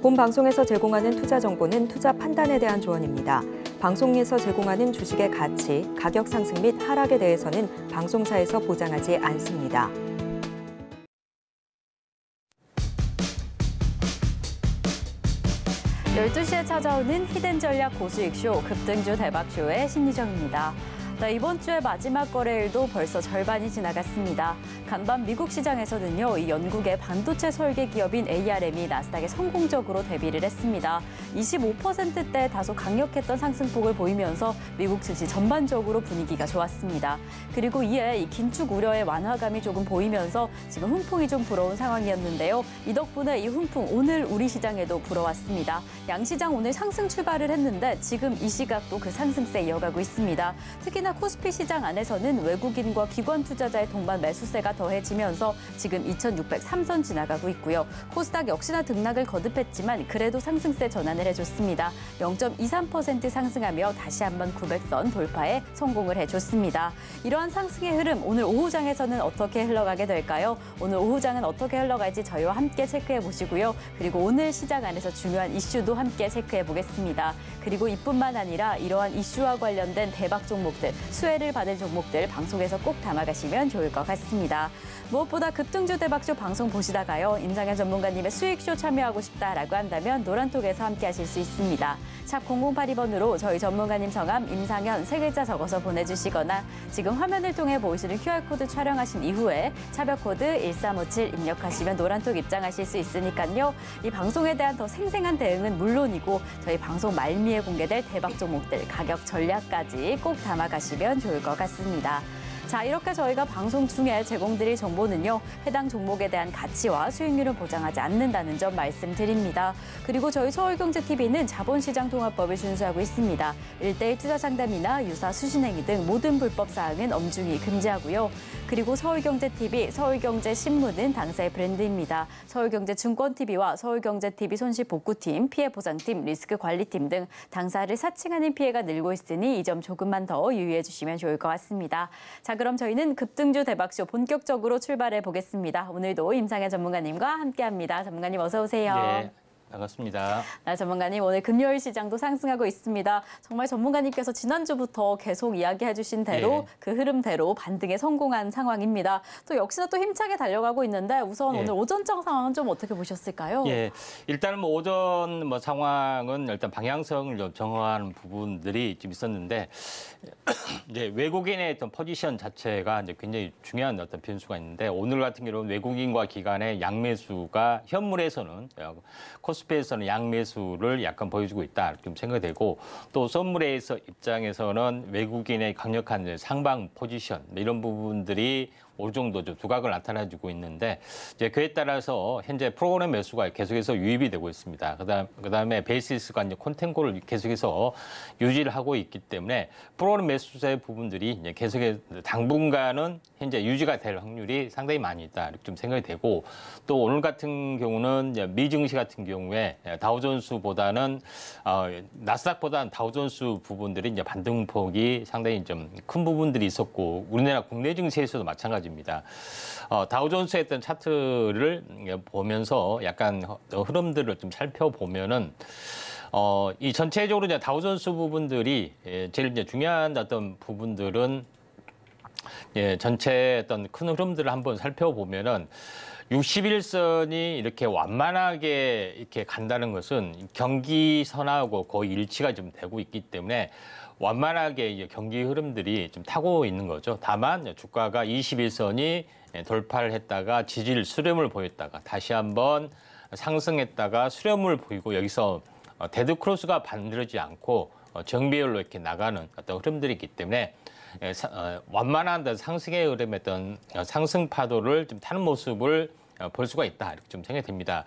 본 방송에서 제공하는 투자 정보는 투자 판단에 대한 조언입니다. 방송에서 제공하는 주식의 가치, 가격 상승 및 하락에 대해서는 방송사에서 보장하지 않습니다. 열두 시에 찾아오는 히든 전략 고수익쇼 급등주 대박쇼의 심리정입니다. 네, 이번 주의 마지막 거래일도 벌써 절반이 지나갔습니다. 간밤 미국 시장에서는요, 이 영국의 반도체 설계 기업인 ARM이 나스닥에 성공적으로 데뷔를 했습니다. 25%대 다소 강력했던 상승폭을 보이면서 미국 증시 전반적으로 분위기가 좋았습니다. 그리고 이에 이 긴축 우려의 완화감이 조금 보이면서 지금 훈풍이 좀 불어온 상황이었는데요. 이 덕분에 이 훈풍 오늘 우리 시장에도 불어왔습니다. 양시장 오늘 상승 출발을 했는데 지금 이 시각도 그 상승세 이어가고 있습니다. 특히나 코스피 시장 안에서는 외국인과 기관 투자자의 동반 매수세가 더해지면서 지금 2603선 지나가고 있고요. 코스닥 역시나 등락을 거듭했지만 그래도 상승세 전환을 해줬습니다. 0.23% 상승하며 다시 한번 900선 돌파에 성공을 해줬습니다. 이러한 상승의 흐름 오늘 오후장에서는 어떻게 흘러가게 될까요? 오늘 오후장은 어떻게 흘러갈지 저희와 함께 체크해 보시고요. 그리고 오늘 시장 안에서 중요한 이슈도 함께 체크해 보겠습니다. 그리고 이뿐만 아니라 이러한 이슈와 관련된 대박 종목들, 수혜를 받을 종목들 방송에서 꼭 담아가시면 좋을 것 같습니다. 무엇보다 급등주 대박쇼 방송 보시다가요, 임상현 전문가님의 수익쇼 참여하고 싶다라고 한다면 노란톡에서 함께 하실 수 있습니다. 샵 0082번으로 저희 전문가님 성함 임상현 세 글자 적어서 보내주시거나 지금 화면을 통해 보이시는 QR코드 촬영하신 이후에 차별코드 1357 입력하시면 노란톡 입장하실 수 있으니까요. 이 방송에 대한 더 생생한 대응은 물론이고 저희 방송 말미에 공개될 대박 종목들 가격 전략까지 꼭 담아가시면 좋을 것 같습니다. 자, 이렇게 저희가 방송 중에 제공드릴 정보는요, 해당 종목에 대한 가치와 수익률을 보장하지 않는다는 점 말씀드립니다. 그리고 저희 서울경제TV는 자본시장 통합법을 준수하고 있습니다. 1:1 투자 상담이나 유사 수신행위 등 모든 불법 사항은 엄중히 금지하고요. 그리고 서울경제TV, 서울경제신문은 당사의 브랜드입니다. 서울경제증권TV와 서울경제TV 손실복구팀, 피해보상팀, 리스크관리팀 등 당사를 사칭하는 피해가 늘고 있으니 이 점 조금만 더 유의해 주시면 좋을 것 같습니다. 자, 그럼 저희는 급등주 대박쇼 본격적으로 출발해 보겠습니다. 오늘도 임상현 전문가님과 함께합니다. 전문가님 어서 오세요. 네, 반갑습니다. 네, 전문가님 오늘 금요일 시장도 상승하고 있습니다. 정말 전문가님께서 지난주부터 계속 이야기해 주신 대로 그 흐름대로 반등에 성공한 상황입니다. 또 역시나 또 힘차게 달려가고 있는데 우선 오늘 오전장 상황은 좀 어떻게 보셨을까요? 일단은 뭐 오전 상황은 일단 방향성을 좀 정하는 부분들이 좀 있었는데 이제 외국인의 어떤 포지션 자체가 이제 굉장히 중요한 어떤 변수가 있는데 오늘 같은 경우는 외국인과 기관의 양매수가 현물에서는 코스피에서는 양매수를 약간 보여주고 있다 좀 생각이 되고 또 선물에서 입장에서는 외국인의 강력한 상방 포지션 이런 부분들이 어느 정도 좀 두각을 나타내주고 있는데 이제 그에 따라서 현재 프로그램 매수가 계속해서 유입이 되고 있습니다. 그다음에 베이시스가 이제 콘텐고를 계속해서 유지를 하고 있기 때문에 프로그램 매수세 부분들이 이제 계속해서 당분간은 현재 유지가 될 확률이 상당히 많이 있다 이렇게 좀 생각이 되고 또 오늘 같은 경우는 이제 미 증시 같은 경우에 다우존스보다는 나스닥보다는 다우존스 부분들이 이제 반등폭이 상당히 좀 큰 부분들이 있었고 우리나라 국내 증시에서도 마찬가지. 다우존스의 어떤 차트를 보면서 약간 흐름들을 좀 살펴보면은 이 전체적으로 이제 다우존스 부분들이 제일 이제 중요한 어떤 부분들은 전체 어떤 큰 흐름들을 한번 살펴보면은 61선이 이렇게 완만하게 이렇게 간다는 것은 경기선하고 거의 일치가 좀 되고 있기 때문에 완만하게 이제 경기 흐름들이 좀 타고 있는 거죠. 다만 주가가 21선이 돌파를 했다가 지지를 수렴을 보였다가 다시 한번 상승했다가 수렴을 보이고 여기서 데드 크로스가 만들어지지 않고 정비율로 이렇게 나가는 어떤 흐름들이 있기 때문에 완만한 상승의 흐름의 어떤 상승 파도를 좀 타는 모습을 볼 수가 있다 이렇게 좀 생각이 됩니다.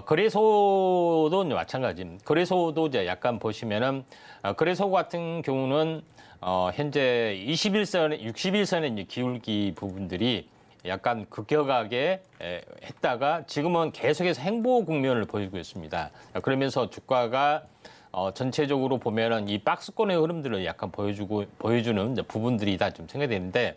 거래소도 마찬가지입니다. 거래소도 이제 약간 보시면은 거래소 같은 경우는 현재 61선에 이제 기울기 부분들이 약간 급격하게 했다가 지금은 계속해서 행보 국면을 보이고 있습니다. 그러면서 주가가 전체적으로 보면은 이 박스권의 흐름들을 약간 보여주는 부분들이 다 좀 생겨야 되는데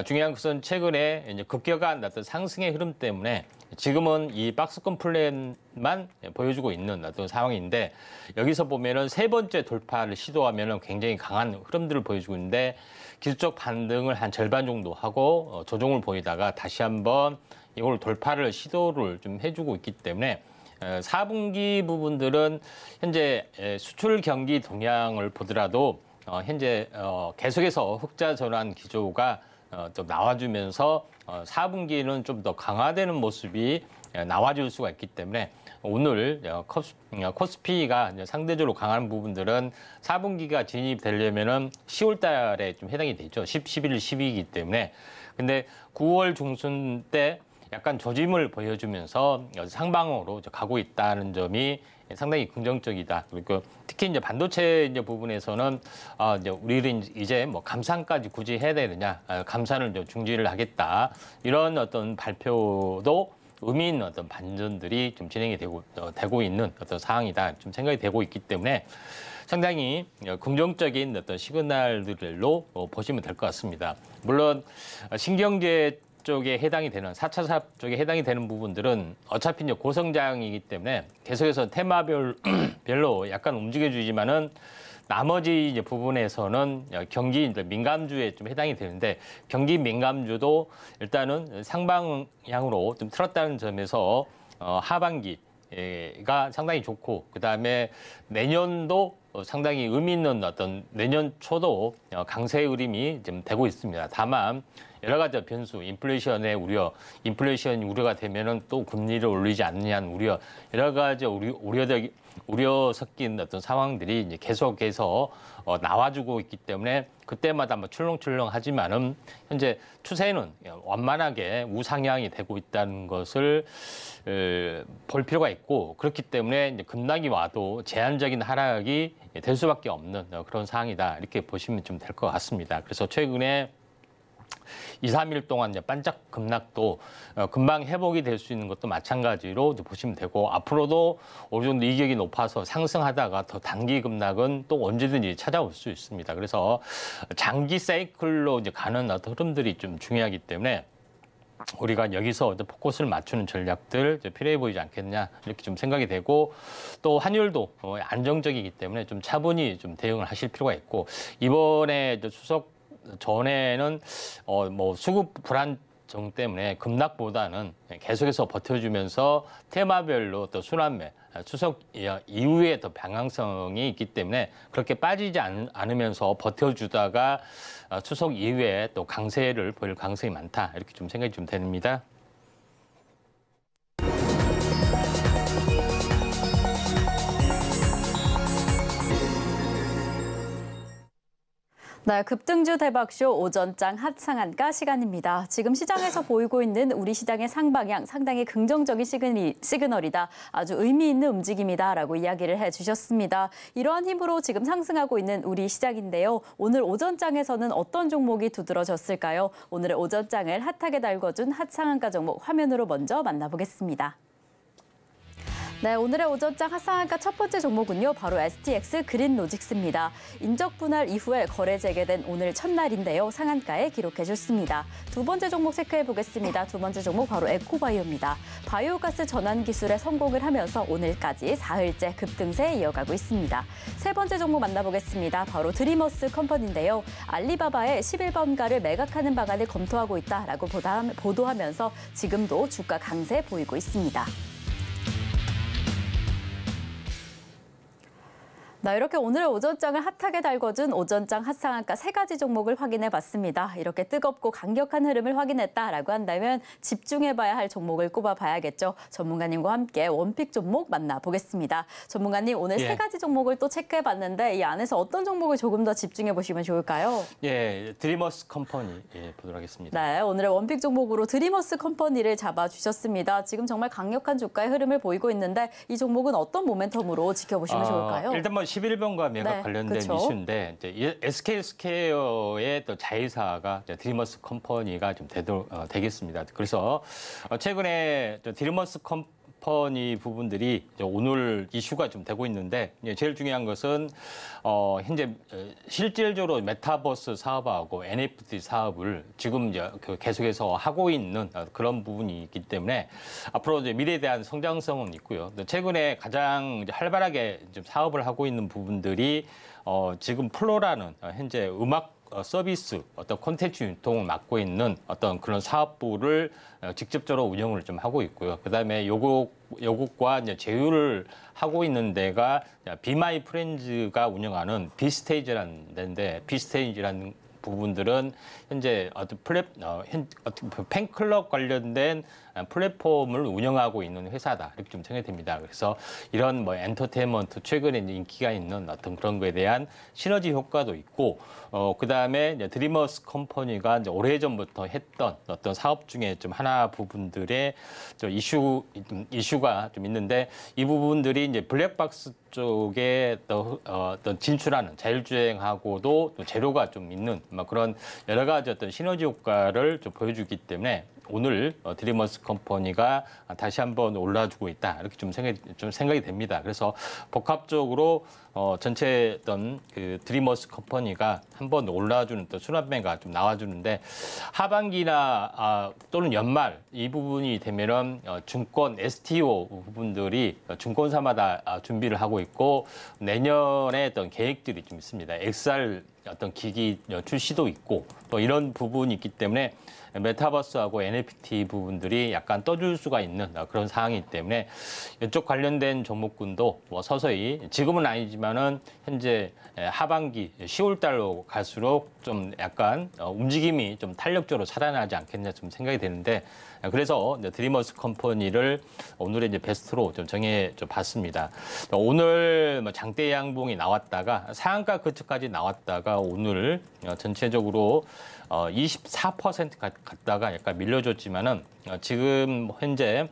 중요한 것은 최근에 이제 급격한 어떤 상승의 흐름 때문에 지금은 이 박스권 플랜만 보여주고 있는 어떤 상황인데 여기서 보면은 세 번째 돌파를 시도하면은 굉장히 강한 흐름들을 보여주고 있는데 기술적 반등을 한 절반 정도 하고 조정을 보이다가 다시 한번 이걸 돌파를 시도를 좀 해주고 있기 때문에 4분기 부분들은 현재 수출 경기 동향을 보더라도 현재 계속해서 흑자 전환 기조가 좀 나와주면서 4분기는 좀 더 강화되는 모습이 나와줄 수가 있기 때문에 오늘 코스피가 상대적으로 강한 부분들은 4분기가 진입되려면은 10월 달에 좀 해당이 되죠. 11일, 12이기 때문에. 근데 9월 중순 때 약간 조짐을 보여주면서 상방으로 가고 있다는 점이 상당히 긍정적이다. 그리고 특히 이제 반도체 이제 부분에서는 이제 우리는 이제 뭐 감산까지 굳이 해야 되느냐, 감산을 이제 중지를 하겠다 이런 어떤 발표도 의미 있는 어떤 반전들이 좀 진행이 되고 있는 어떤 상황이다. 좀 생각이 되고 있기 때문에 상당히 긍정적인 어떤 시그널들로 보시면 될 것 같습니다. 물론 신경제 쪽에 해당이 되는 4차 산업 쪽에 해당이 되는 부분들은 어차피 이제 고성장이기 때문에 계속해서 테마별로 약간 움직여주지만은 나머지 이제 부분에서는 경기 민감주에 좀 해당이 되는데 경기 민감주도 일단은 상방향으로 좀 틀었다는 점에서 하반기가 상당히 좋고 그다음에 내년도 상당히 의미 있는 어떤 내년 초도 강세 흐름이 좀 되고 있습니다. 다만 여러 가지 변수, 인플레이션의 우려, 인플레이션이 우려가 되면은 또 금리를 올리지 않느냐는 우려, 여러 가지 우려 섞인 어떤 상황들이 이제 계속해서 나와주고 있기 때문에 그때마다 뭐 출렁출렁하지만은 현재 추세는 완만하게 우상향이 되고 있다는 것을 볼 필요가 있고 그렇기 때문에 이제 급락이 와도 제한적인 하락이 될 수밖에 없는 그런 상황이다 이렇게 보시면 좀 될 것 같습니다. 그래서 최근에 2, 3일 동안 이제 반짝 급락도 금방 회복이 될 수 있는 것도 마찬가지로 보시면 되고 앞으로도 어느 정도 이격이 높아서 상승하다가 더 단기 급락은 또 언제든지 찾아올 수 있습니다. 그래서 장기 사이클로 이제 가는 어떤 흐름들이 좀 중요하기 때문에 우리가 여기서 포커스를 맞추는 전략들 필요해 보이지 않겠냐 이렇게 좀 생각이 되고 또 환율도 안정적이기 때문에 좀 차분히 좀 대응을 하실 필요가 있고 이번에 추석 전에는 뭐 수급 불안정 때문에 급락보다는 계속해서 버텨주면서 테마별로 또 순환매 추석 이후에 더 방향성이 있기 때문에 그렇게 빠지지 않으면서 버텨주다가 추석 이후에 또 강세를 보일 가능성이 많다 이렇게 좀 생각이 좀 됩니다. 네, 급등주 대박쇼 오전장 핫상한가 시간입니다. 지금 시장에서 보이고 있는 우리 시장의 상방향 상당히 긍정적인 시그널이다. 아주 의미 있는 움직임이다라고 이야기를 해주셨습니다. 이러한 힘으로 지금 상승하고 있는 우리 시장인데요. 오늘 오전장에서는 어떤 종목이 두드러졌을까요? 오늘의 오전장을 핫하게 달궈준 핫상한가 종목 화면으로 먼저 만나보겠습니다. 네, 오늘의 오전장 핫상한가 첫 번째 종목은요. 바로 STX 그린로직스입니다. 인적 분할 이후에 거래 재개된 오늘 첫날인데요. 상한가에 기록해줬습니다. 두 번째 종목 체크해보겠습니다. 두 번째 종목 바로 에코바이오입니다. 바이오가스 전환 기술에 성공을 하면서 오늘까지 사흘째 급등세에 이어가고 있습니다. 세 번째 종목 만나보겠습니다. 바로 드리머스 컴퍼니인데요. 알리바바의 11번가를 매각하는 방안을 검토하고 있다라고 보도하면서 지금도 주가 강세 보이고 있습니다. 네, 이렇게 오늘의 오전장을 핫하게 달궈준 오전장 핫상한가 세 가지 종목을 확인해봤습니다. 이렇게 뜨겁고 강력한 흐름을 확인했다라고 한다면 집중해봐야 할 종목을 꼽아봐야겠죠. 전문가님과 함께 원픽 종목 만나보겠습니다. 전문가님, 오늘 세 가지 종목을 또 체크해봤는데 이 안에서 어떤 종목을 조금 더 집중해보시면 좋을까요? 예, 드리머스 컴퍼니 보도록 하겠습니다. 네, 오늘의 원픽 종목으로 드리머스 컴퍼니를 잡아주셨습니다. 지금 정말 강력한 주가의 흐름을 보이고 있는데 이 종목은 어떤 모멘텀으로 지켜보시면 좋을까요? 일단 뭐 11번가 매각 네, 관련된 그쵸. 이슈인데 이제 SK 스퀘어의 또 자회사가 드리머스 컴퍼니가 좀 되겠습니다. 그래서 최근에 드리머스 컴퍼니 컴퍼니 부분들이 오늘 이슈가 좀 되고 있는데 제일 중요한 것은 현재 실질적으로 메타버스 사업하고 NFT 사업을 지금 이제 계속해서 하고 있는 그런 부분이 있기 때문에 앞으로 이제 미래에 대한 성장성은 있고요. 최근에 가장 이제 활발하게 좀 사업을 하고 있는 부분들이 지금 플로라는 현재 음악 서비스 어떤 콘텐츠 유통을 맡고 있는 어떤 그런 사업부를 직접적으로 운영을 좀 하고 있고요. 그다음에 요곡과 이제 제휴를 하고 있는 데가 비마이 프렌즈가 운영하는 비스테이지라는 데인데 비스테이지라는 부분들은 현재 어떤 팬클럽 관련된 플랫폼을 운영하고 있는 회사다 이렇게 좀 생각이 됩니다. 그래서 이런 뭐 엔터테인먼트 최근에 인기가 있는 어떤 그런 거에 대한 시너지 효과도 있고 그다음에 이제 드리머스 컴퍼니가 이제 오래전부터 했던 어떤 사업 중에 좀 하나 부분들의 이슈가 좀 있는데 이 부분들이 이제 블랙박스 쪽에 어떤 진출하는 자율주행하고도 또 재료가 좀 있는 그런 여러 가지 어떤 시너지 효과를 좀 보여주기 때문에 오늘 드리머스 컴퍼니가 다시 한번 올라주고 있다 이렇게 좀 생각이 됩니다. 그래서 복합적으로 전체 어떤 그 드리머스 컴퍼니가 한번 올라주는 또 순환매가 좀 나와주는데 하반기나 또는 연말 이 부분이 되면은 증권 STO 부분들이 증권사마다 준비를 하고 있고 내년에 어떤 계획들이 좀 있습니다. XR 어떤 기기 출시도 있고 또 이런 부분이 있기 때문에 메타버스하고 NFT 부분들이 약간 떠줄 수가 있는 그런 상황이기 때문에 이쪽 관련된 종목군도 서서히 지금은 아니지만은 현재 하반기 10월 달로 갈수록 좀 약간 움직임이 좀 탄력적으로 살아나지 않겠냐 좀 생각이 되는데 그래서 드리머스 컴퍼니를 오늘의 이제 베스트로 좀 정해 봤습니다. 오늘 장대 양봉이 나왔다가 상한가 근처까지 나왔다가 오늘 전체적으로 24% 갔다가 약간 밀려줬지만은 지금 현재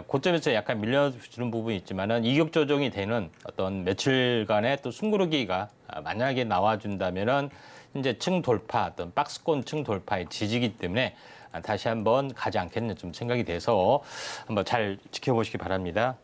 고점에서 약간 밀려주는 부분이 있지만은 이격 조정이 되는 어떤 며칠간의 또 숨고르기가 만약에 나와준다면은 현재 층 돌파, 어떤 박스권 층 돌파의 지지기 때문에 다시 한번 가지 않겠는 좀 생각이 돼서 한번 잘 지켜보시기 바랍니다.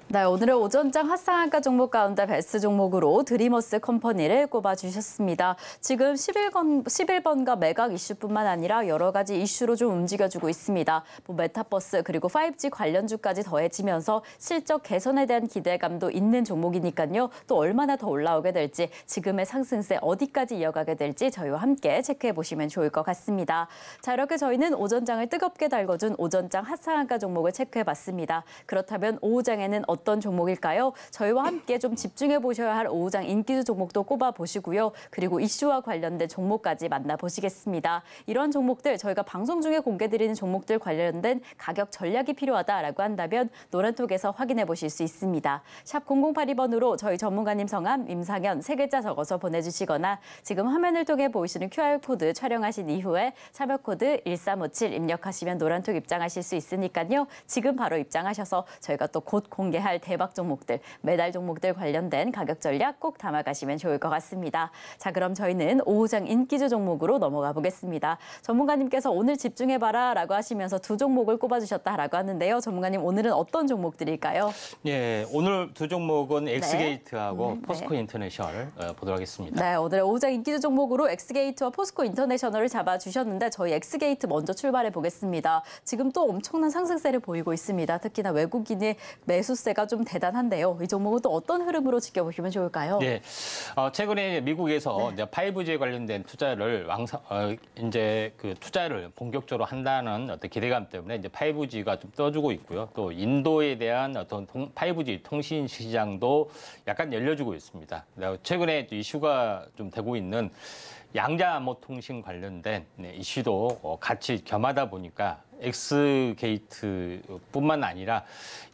네, 오늘의 오전장 핫상한가 종목 가운데 베스트 종목으로 드리머스 컴퍼니를 꼽아주셨습니다. 지금 11번가 매각 이슈뿐만 아니라 여러 가지 이슈로 좀 움직여주고 있습니다. 메타버스 그리고 5G 관련주까지 더해지면서 실적 개선에 대한 기대감도 있는 종목이니까요. 또 얼마나 더 올라오게 될지 지금의 상승세 어디까지 이어가게 될지 저희와 함께 체크해보시면 좋을 것 같습니다. 자, 이렇게 저희는 오전장을 뜨겁게 달궈준 오전장 핫상한가 종목을 체크해봤습니다. 그렇다면 오후장에는 어떤 종목일까요? 저희와 함께 좀 집중해 보셔야 할 오후장 인기주 종목도 꼽아 보시고요. 그리고 이슈와 관련된 종목까지 만나보시겠습니다. 이런 종목들 저희가 방송 중에 공개드리는 종목들 관련된 가격 전략이 필요하다라고 한다면 노란톡에서 확인해 보실 수 있습니다. 샵 0082번으로 저희 전문가님 성함, 임상현 세 글자 적어서 보내주시거나 지금 화면을 통해 보이시는 QR코드 촬영하신 이후에 참여코드 1357 입력하시면 노란톡 입장하실 수 있으니까요. 지금 바로 입장하셔서 저희가 또 곧 공개할 대박 종목들, 매달 종목들 관련된 가격 전략 꼭 담아가시면 좋을 것 같습니다. 자, 그럼 저희는 오후장 인기주 종목으로 넘어가 보겠습니다. 전문가님께서 오늘 집중해봐라 라고 하시면서 두 종목을 꼽아주셨다라고 하는데요. 전문가님, 오늘은 어떤 종목들일까요? 예, 오늘 두 종목은 엑스게이트하고 포스코 인터내셔널 보도록 하겠습니다. 네, 오늘의 오후장 인기주 종목으로 엑스게이트와 포스코 인터내셔널을 잡아주셨는데 저희 엑스게이트 먼저 출발해 보겠습니다. 지금 또 엄청난 상승세를 보이고 있습니다. 특히나 외국인의 매수세가 좀 대단한데요. 이 종목은 또 어떤 흐름으로 지켜보시면 좋을까요? 네, 최근에 미국에서 이제 5G에 관련된 투자를 이제 그 투자를 본격적으로 한다는 어떤 기대감 때문에 이제 5G가 좀 떠주고 있고요. 또 인도에 대한 어떤 5G 통신 시장도 약간 열려주고 있습니다. 최근에 이슈가 좀 되고 있는 양자 암호 통신 관련된 이슈도 같이 겸하다 보니까 엑스게이트뿐만 아니라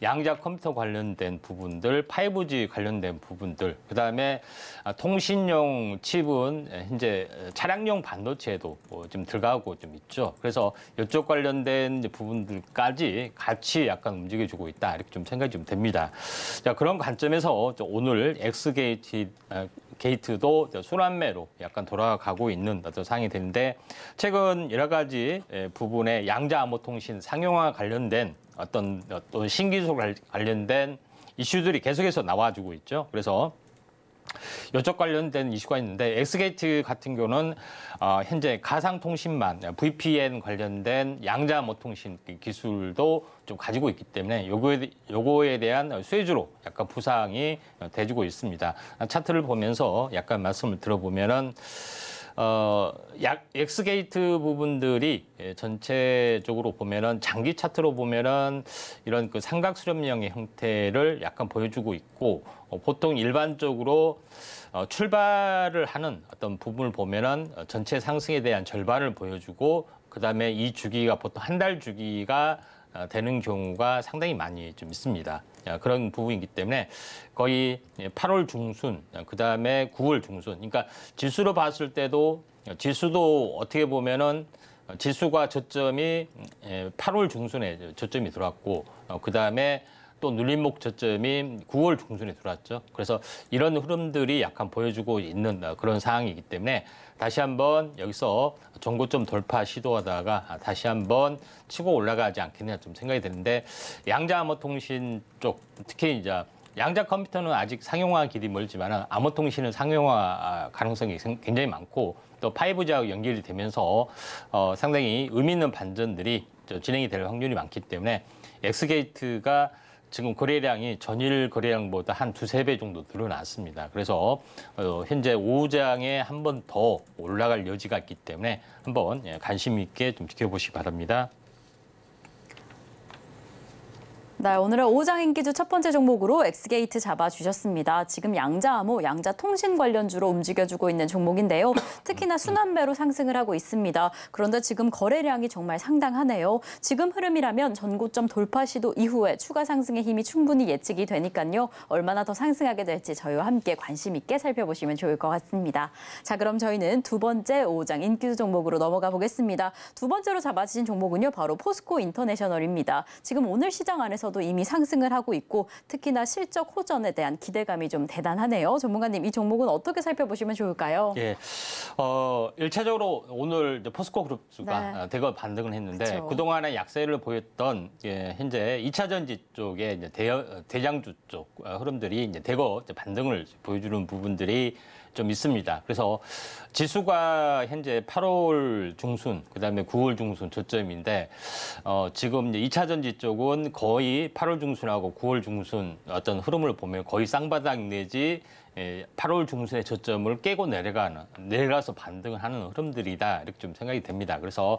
양자 컴퓨터 관련된 부분들, 5G 관련된 부분들, 그다음에 통신용 칩은 현재 차량용 반도체에도 좀 들어가고 좀 있죠. 그래서 이쪽 관련된 부분들까지 같이 약간 움직여주고 있다 이렇게 좀 생각이 좀 됩니다. 자, 그런 관점에서 오늘 엑스게이트 게이트도 순환매로 약간 돌아가고 있는 어떤 상황이 되는데 최근 여러 가지 부분에 양자 암호통신 상용화 관련된 어떤 신기술 관련된 이슈들이 계속해서 나와주고 있죠. 그래서 이쪽 관련된 이슈가 있는데 엑스게이트 같은 경우는 현재 가상통신망, VPN 관련된 양자암호통신 기술도 좀 가지고 있기 때문에 요거에 대한 수혜주로 약간 부상이 돼주고 있습니다. 차트를 보면서 약간 말씀을 들어보면은 엑스게이트 부분들이 전체적으로 보면은 장기 차트로 보면은 이런 그 삼각 수렴형의 형태를 약간 보여주고 있고 보통 일반적으로 출발을 하는 어떤 부분을 보면은 전체 상승에 대한 절반을 보여주고 그다음에 이 주기가 보통 한 달 주기가 되는 경우가 상당히 많이 좀 있습니다. 그런 부분이기 때문에 거의 8월 중순, 그다음에 9월 중순. 그러니까 지수로 봤을 때도 지수도 어떻게 보면은 지수가 저점이 8월 중순에 저점이 들어왔고 그다음에 또 눌림목 저점이 9월 중순에 들어왔죠. 그래서 이런 흐름들이 약간 보여주고 있는 그런 상황이기 때문에 다시 한번 여기서 전고점 돌파 시도하다가 다시 한번 치고 올라가지 않겠냐 좀 생각이 드는데 양자 암호통신 쪽 특히 이제 양자 컴퓨터는 아직 상용화 길이 멀지만 암호통신은 상용화 가능성이 굉장히 많고 또 5G하고 연결이 되면서 상당히 의미 있는 반전들이 진행이 될 확률이 많기 때문에 엑스게이트가 지금 거래량이 전일 거래량보다 한 2~3배 정도 늘어났습니다. 그래서 현재 5장에 한 번 더 올라갈 여지가 있기 때문에 한번 관심 있게 좀 지켜보시기 바랍니다. 네, 오늘의 5장 인기주 첫 번째 종목으로 엑스게이트 잡아주셨습니다. 지금 양자암호, 양자통신 관련주로 움직여주고 있는 종목인데요. 특히나 순환매로 상승을 하고 있습니다. 그런데 지금 거래량이 정말 상당하네요. 지금 흐름이라면 전고점 돌파 시도 이후에 추가 상승의 힘이 충분히 예측이 되니까요. 얼마나 더 상승하게 될지 저희와 함께 관심 있게 살펴보시면 좋을 것 같습니다. 자, 그럼 저희는 두 번째 5장 인기주 종목으로 넘어가 보겠습니다. 두 번째로 잡아주신 종목은요, 바로 포스코 인터내셔널입니다. 지금 오늘 시장 안에서 이미 상승을 하고 있고 특히나 실적 호전에 대한 기대감이 좀 대단하네요. 전문가님, 이 종목은 어떻게 살펴보시면 좋을까요? 예, 1차적으로 오늘 포스코 그룹주가 대거 반등을 했는데 그렇죠. 그동안의 약세를 보였던 현재 2차 전지 쪽의 대장주 쪽 흐름들이 이제 대거 반등을 보여주는 부분들이 좀 있습니다. 그래서 지수가 현재 8월 중순, 그다음에 9월 중순 저점인데 지금 이제 2차 전지 쪽은 거의 8월 중순하고 9월 중순 어떤 흐름을 보면 거의 쌍바닥 내지 8월 중순의 저점을 깨고 내려가서 반등을 하는 흐름들이다 이렇게 좀 생각이 됩니다. 그래서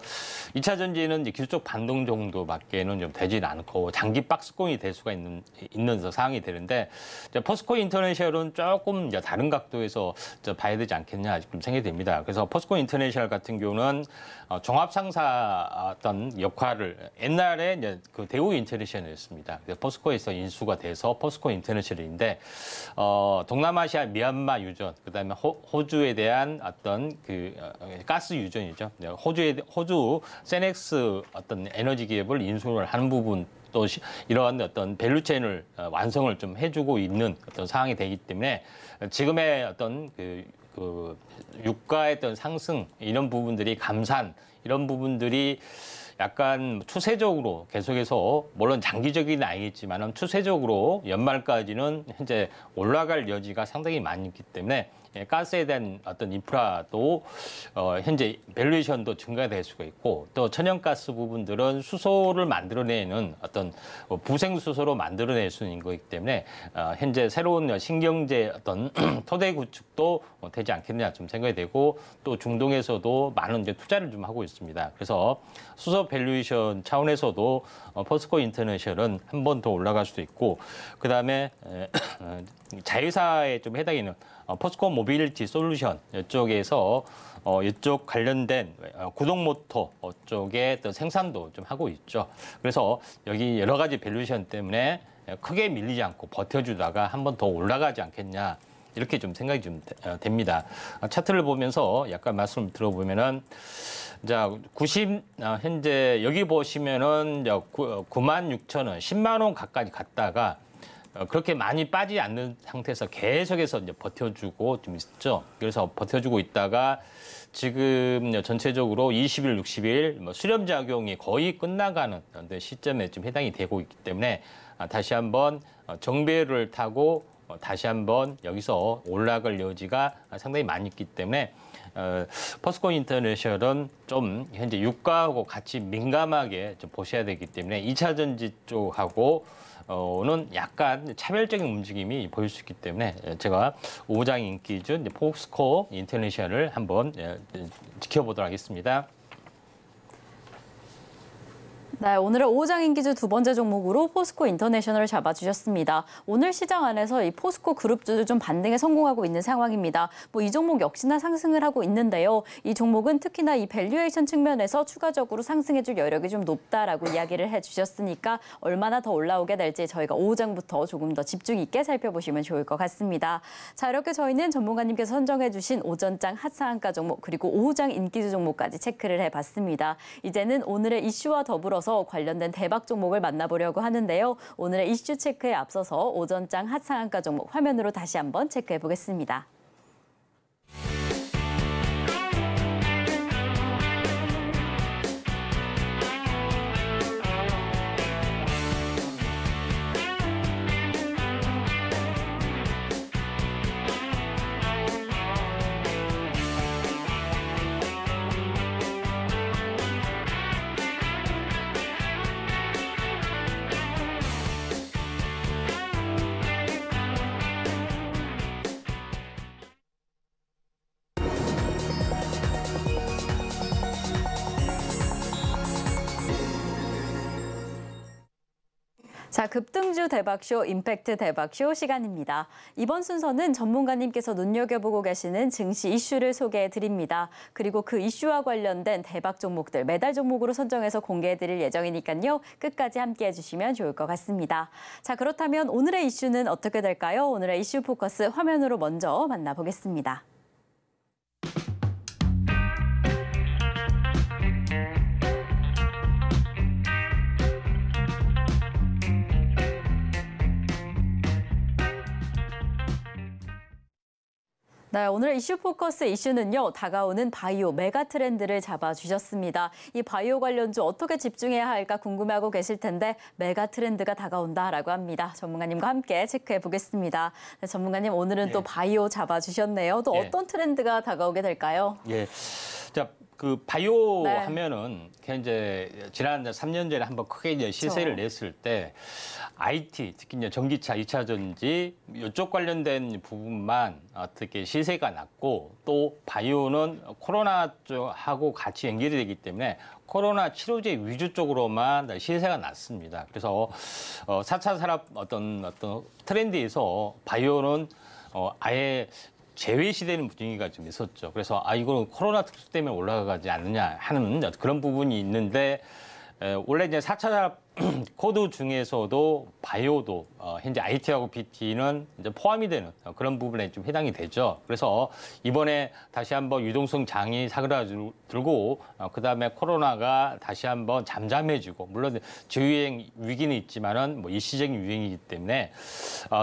2차 전지는 이제 기술적 반등 정도밖에는 좀 되질 않고 장기 박스권이 될 수가 있는 상황이 되는데 포스코 인터내셔널은 조금 이제 다른 각도에서 봐야 되지 않겠냐 좀 생각이 됩니다. 그래서 포스코 인터내셔널 같은 경우는 종합상사 어떤 역할을 옛날에 이제 그 대우 인터내셔널이었습니다. 포스코에서 인수가 돼서 포스코 인터내셔널인데 동남아시아 미얀마 유전, 그다음에 호주에 대한 어떤 그 가스 유전이죠. 호주 세넥스 어떤 에너지 기업을 인수를 하는 부분. 또 이러한 어떤 밸류체인을 완성을 좀 해주고 있는 어떤 상황이 되기 때문에 지금의 어떤 그 유가의 어떤 상승 이런 부분들이 감산 이런 부분들이 약간 추세적으로 계속해서 물론 장기적인 아니겠지만 추세적으로 연말까지는 현재 올라갈 여지가 상당히 많이 있기 때문에 가스에 대한 어떤 인프라도 현재 밸류에이션도 증가될 수가 있고 또 천연가스 부분들은 수소를 만들어내는 어떤 부생 수소로 만들어낼 수 있는 거기 때문에 현재 새로운 신경제 어떤 토대 구축도 되지 않겠냐 좀 생각이 되고 또 중동에서도 많은 이제 투자를 좀 하고 있습니다. 그래서 수소 밸류에이션 차원에서도 포스코 인터내셔널은 한 번 더 올라갈 수도 있고 그다음에 자회사에 좀 해당하는 포스코 모빌리티 솔루션 이쪽에서 이쪽 관련된 구동 모터 쪽에 또 생산도 좀 하고 있죠. 그래서 여기 여러 가지 밸류에이션 때문에 크게 밀리지 않고 버텨주다가 한 번 더 올라가지 않겠냐 이렇게 좀 생각이 좀 됩니다. 차트를 보면서 약간 말씀을 들어보면은 자, 현재 여기 보시면은 96,000원, 10만 원 가까이 갔다가 그렇게 많이 빠지지 않는 상태에서 계속해서 이제 버텨주고 좀 있죠. 그래서 버텨주고 있다가 지금 전체적으로 20일, 60일 수렴작용이 거의 끝나가는 시점에 좀 해당이 되고 있기 때문에 다시 한번 정배를 타고 다시 한번 여기서 올라갈 여지가 상당히 많이 있기 때문에 포스코 인터내셔널은 좀 현재 유가하고 같이 민감하게 좀 보셔야 되기 때문에 2차 전지 쪽하고 는 약간 차별적인 움직임이 보일 수 있기 때문에 제가 5장 인기주 포스코 인터내셔널을 한번 지켜보도록 하겠습니다. 네, 오늘의 5장 인기주 두 번째 종목으로 포스코 인터내셔널을 잡아주셨습니다. 오늘 시장 안에서 이 포스코 그룹주들 좀 반등에 성공하고 있는 상황입니다. 이 종목 역시나 상승을 하고 있는데요. 이 종목은 특히나 이 밸류에이션 측면에서 추가적으로 상승해줄 여력이 좀 높다라고 이야기를 해주셨으니까 얼마나 더 올라오게 될지 저희가 5장부터 조금 더 집중 있게 살펴보시면 좋을 것 같습니다. 자, 이렇게 저희는 전문가님께서 선정해주신 오전장 핫상한가 종목 그리고 오후장 인기주 종목까지 체크를 해봤습니다. 이제는 오늘의 이슈와 더불어서 관련된 대박 종목을 만나보려고 하는데요. 오늘의 이슈 체크에 앞서서 오전장 핫상한가 종목 화면으로 다시 한번 체크해 보겠습니다. 자, 급등주 대박쇼, 임팩트 대박쇼 시간입니다. 이번 순서는 전문가님께서 눈여겨보고 계시는 증시 이슈를 소개해드립니다. 그리고 그 이슈와 관련된 대박 종목들 매달 종목으로 선정해서 공개해드릴 예정이니까요. 끝까지 함께해 주시면 좋을 것 같습니다. 자, 그렇다면 오늘의 이슈는 어떻게 될까요? 오늘의 이슈 포커스 화면으로 먼저 만나보겠습니다. 네, 오늘 이슈 포커스 이슈는요. 다가오는 바이오 메가 트렌드를 잡아주셨습니다. 이 바이오 관련주 어떻게 집중해야 할까 궁금해하고 계실 텐데 메가 트렌드가 다가온다라고 합니다. 전문가님과 함께 체크해 보겠습니다. 네, 전문가님 오늘은 또 바이오 잡아주셨네요. 또 어떤 트렌드가 다가오게 될까요? 예, 자, 그 바이오 하면은 이제 지난 3년 전에 한번 크게 이제 시세를 냈을 때 IT, 특히 이제 전기차, 2차 전지 이쪽 관련된 부분만 어떻게 시세가 났고 또 바이오는 코로나 쪽하고 같이 연결이 되기 때문에 코로나 치료제 위주 쪽으로만 시세가 났습니다. 그래서 4차 산업 어떤 트렌드에서 바이오는 아예 제외시되는 분위기가 좀 있었죠. 그래서 이거는 코로나 특수 때문에 올라가지 않느냐 하는 그런 부분이 있는데 원래 이제 4차 산업 코드 중에서도 바이오도 현재 IT하고 BT는 이제 포함이 되는 그런 부분에 좀 해당이 되죠. 그래서 이번에 다시 한번 유동성 장이 사그라들고 그다음에 코로나가 다시 한번 잠잠해지고 물론 재유행 위기는 있지만은 뭐 일시적인 유행이기 때문에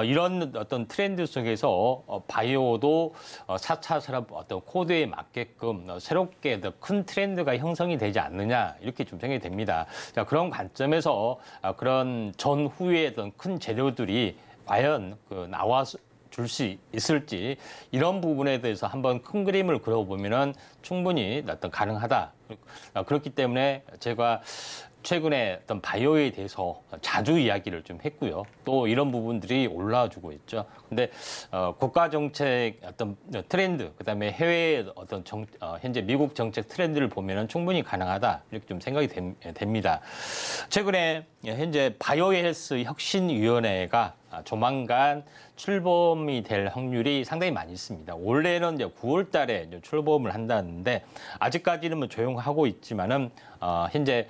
이런 어떤 트렌드 속에서 바이오도 4차 산업 어떤 코드에 맞게끔 새롭게 더 큰 트렌드가 형성이 되지 않느냐 이렇게 좀 생각이 됩니다. 자, 그런 관점에서 그런 전후의 어떤 큰 재료들이 과연 나와 줄 수 있을지 이런 부분에 대해서 한번 큰 그림을 그려보면은 충분히 어떤 가능하다. 그렇기 때문에 제가 최근에 어떤 바이오에 대해서 자주 이야기를 좀 했고요. 또 이런 부분들이 올라와주고 있죠. 근데 국가 정책 어떤 트렌드, 그다음에 해외의 어떤 현재 미국 정책 트렌드를 보면은 충분히 가능하다 이렇게 좀 생각이 됩니다. 최근에 현재 바이오 헬스 혁신위원회가 조만간 출범이 될 확률이 상당히 많이 있습니다. 원래는 이제 9월 달에 이제 출범을 한다는데 아직까지는 뭐 조용하고 있지만은 현재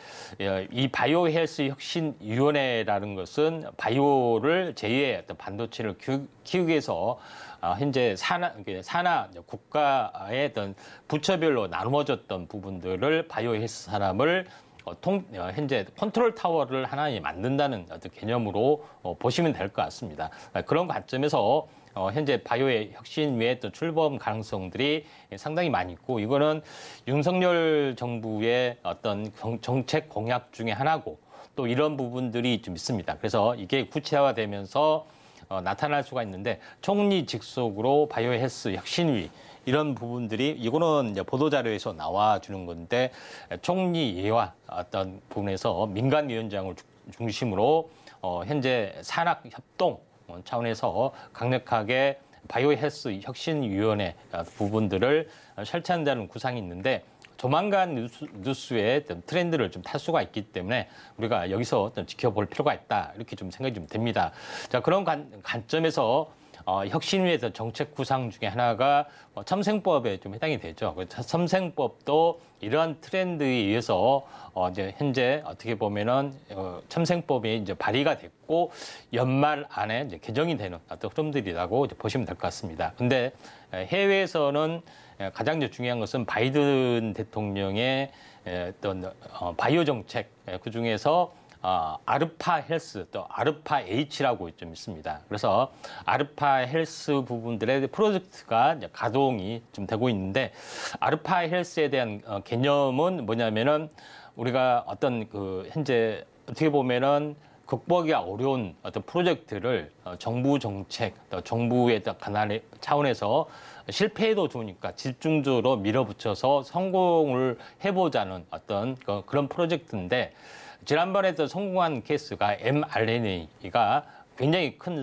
이 바이오 헬스 혁신위원회라는 것은 바이오를 제2의 어떤 반도체를 키우기 위해서 현재 산하 국가의 어떤 부처별로 나누어졌던 부분들을 바이오 헬스 산업을 현재 컨트롤 타워를 하나 만든다는 어떤 개념으로 보시면 될 것 같습니다. 그런 관점에서 현재 바이오의 혁신 외에 또 출범 가능성들이 상당히 많이 있고, 이거는 윤석열 정부의 어떤 정책 공약 중에 하나고, 또 이런 부분들이 좀 있습니다. 그래서 이게 구체화되면서 나타날 수가 있는데, 총리 직속으로 바이오 헬스 혁신위 이런 부분들이, 이거는 이제 보도자료에서 나와주는 건데, 총리 예와 어떤 부분에서 민간위원장을 중심으로 현재 산학협동 차원에서 강력하게 바이오 헬스 혁신위원회 부분들을 설치한다는 구상이 있는데, 조만간 뉴스의 트렌드를 좀 탈 수가 있기 때문에 우리가 여기서 지켜볼 필요가 있다, 이렇게 좀 생각이 좀 됩니다. 자, 그런 관점에서 혁신위에서 정책 구상 중에 하나가 첨생법에 좀 해당이 되죠. 첨생법도 이러한 트렌드에 의해서 이제 현재 어떻게 보면은 첨생법이 이제 발의가 됐고 연말 안에 이제 개정이 되는 어떤 흐름들이라고 이제 보시면 될 것 같습니다. 근데 해외에서는 가장 이제 중요한 것은 바이든 대통령의 어떤 바이오 정책, 그 중에서 아르파 헬스, 또 아르파 H라고 좀 있습니다. 그래서 아르파 헬스 부분들의 프로젝트가 이제 가동이 좀 되고 있는데, 아르파 헬스에 대한 개념은 뭐냐면은, 우리가 어떤 현재 어떻게 보면은 극복하기 어려운 어떤 프로젝트를 정부 정책, 또 정부의 관할 차원에서 실패해도 좋으니까 집중적으로 밀어붙여서 성공을 해보자는 어떤 그런 프로젝트인데, 지난번에 성공한 케이스가 mRNA가 굉장히 큰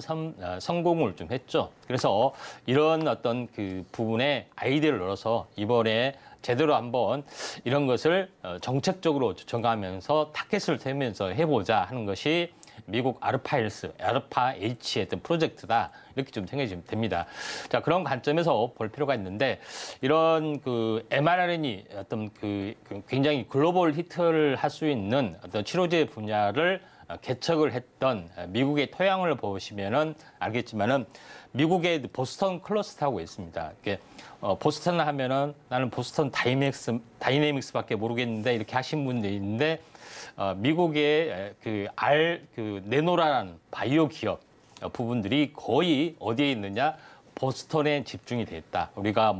성공을 좀 했죠. 그래서 이런 어떤 그 부분에 아이디어를 넣어서 이번에 제대로 한번 이런 것을 정책적으로 정하면서 타겟을 세면서 해보자 하는 것이 미국 아르파 헬스, 아르파 H의 어떤 프로젝트다, 이렇게 좀 생각이 좀 됩니다. 자, 그런 관점에서 볼 필요가 있는데, 이런 mRNA 어떤 굉장히 글로벌 히트를 할 수 있는 어떤 치료제 분야를 개척을 했던 미국의 토양을 보시면은 알겠지만은, 미국의 보스턴 클러스터하고 있습니다. 이게 보스턴 하면은 나는 보스턴 다이내믹스밖에 모르겠는데 이렇게 하신 분들이 있는데, 미국의 네노라라는 바이오 기업 부분들이 거의 어디에 있느냐, 보스턴에 집중이 돼 있다. 우리가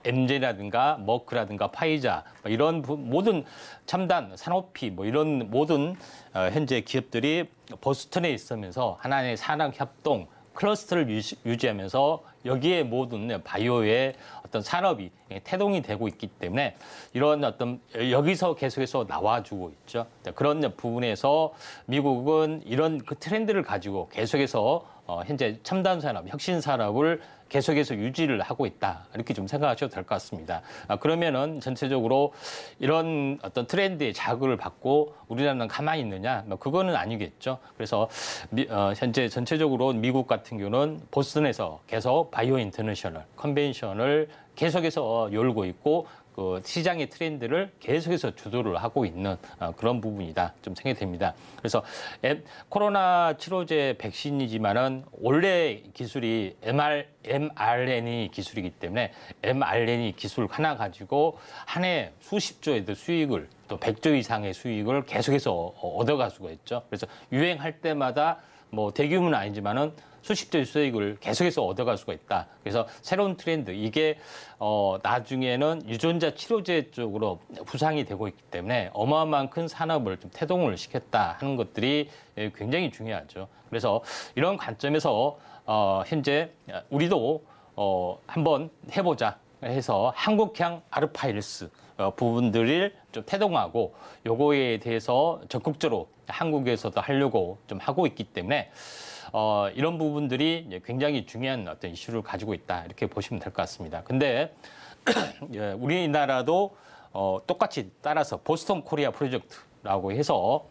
엠제라든가 머크라든가 파이자 이런 모든 첨단 산업피 이런 모든 현재 기업들이 보스턴에 있으면서 하나의 산학 협동 클러스터를 유지하면서 여기에 모든 바이오의 어떤 산업이 태동이 되고 있기 때문에 이런 어떤 여기서 계속해서 나와주고 있죠. 그런 부분에서 미국은 이런 트렌드를 가지고 계속해서 현재 첨단 산업, 혁신 산업을 계속해서 유지를 하고 있다, 이렇게 좀 생각하셔도 될 것 같습니다. 그러면은 전체적으로 이런 어떤 트렌드에 자극을 받고 우리나라는 가만히 있느냐? 그거는 아니겠죠. 그래서 현재 전체적으로 미국 같은 경우는 보스턴에서 계속 바이오 인터내셔널 컨벤션을 계속해서 열고 있고, 시장의 트렌드를 계속해서 주도를 하고 있는 그런 부분이다, 좀 생각이 됩니다. 그래서 코로나 치료제 백신이지만은 원래 기술이 mRNA 기술이기 때문에 mRNA 기술 하나 가지고 한 해 수십조의 수익을, 또 100조 이상의 수익을 계속해서 얻어갈 수가 있죠. 그래서 유행할 때마다 대규모는 아니지만은 수십조의 수익을 계속해서 얻어갈 수가 있다. 그래서 새로운 트렌드, 이게 나중에는 유전자 치료제 쪽으로 부상이 되고 있기 때문에 어마어마한 큰 산업을 좀 태동을 시켰다 하는 것들이 굉장히 중요하죠. 그래서 이런 관점에서 현재 우리도 한번 해보자 해서 한국형 아르파 헬스 부분들을 좀 태동하고 요거에 대해서 적극적으로 한국에서도 하려고 좀 하고 있기 때문에 이런 부분들이 굉장히 중요한 어떤 이슈를 가지고 있다, 이렇게 보시면 될 것 같습니다. 근데 우리나라도 똑같이 따라서 보스턴 코리아 프로젝트라고 해서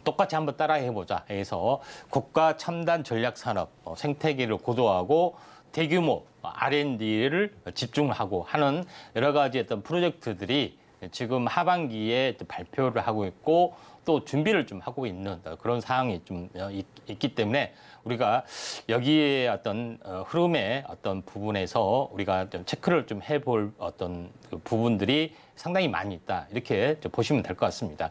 똑같이 한번 따라해보자 해서 국가 첨단 전략 산업 생태계를 고도화하고 대규모 R&D를 집중하고 하는 여러 가지 어떤 프로젝트들이 지금 하반기에 발표를 하고 있고, 또 준비를 좀 하고 있는 그런 상황이 좀 있기 때문에 우리가 여기에 어떤 흐름의 어떤 부분에서 우리가 좀 체크를 좀 해볼 어떤 그 부분들이 상당히 많이 있다. 이렇게 보시면 될 것 같습니다.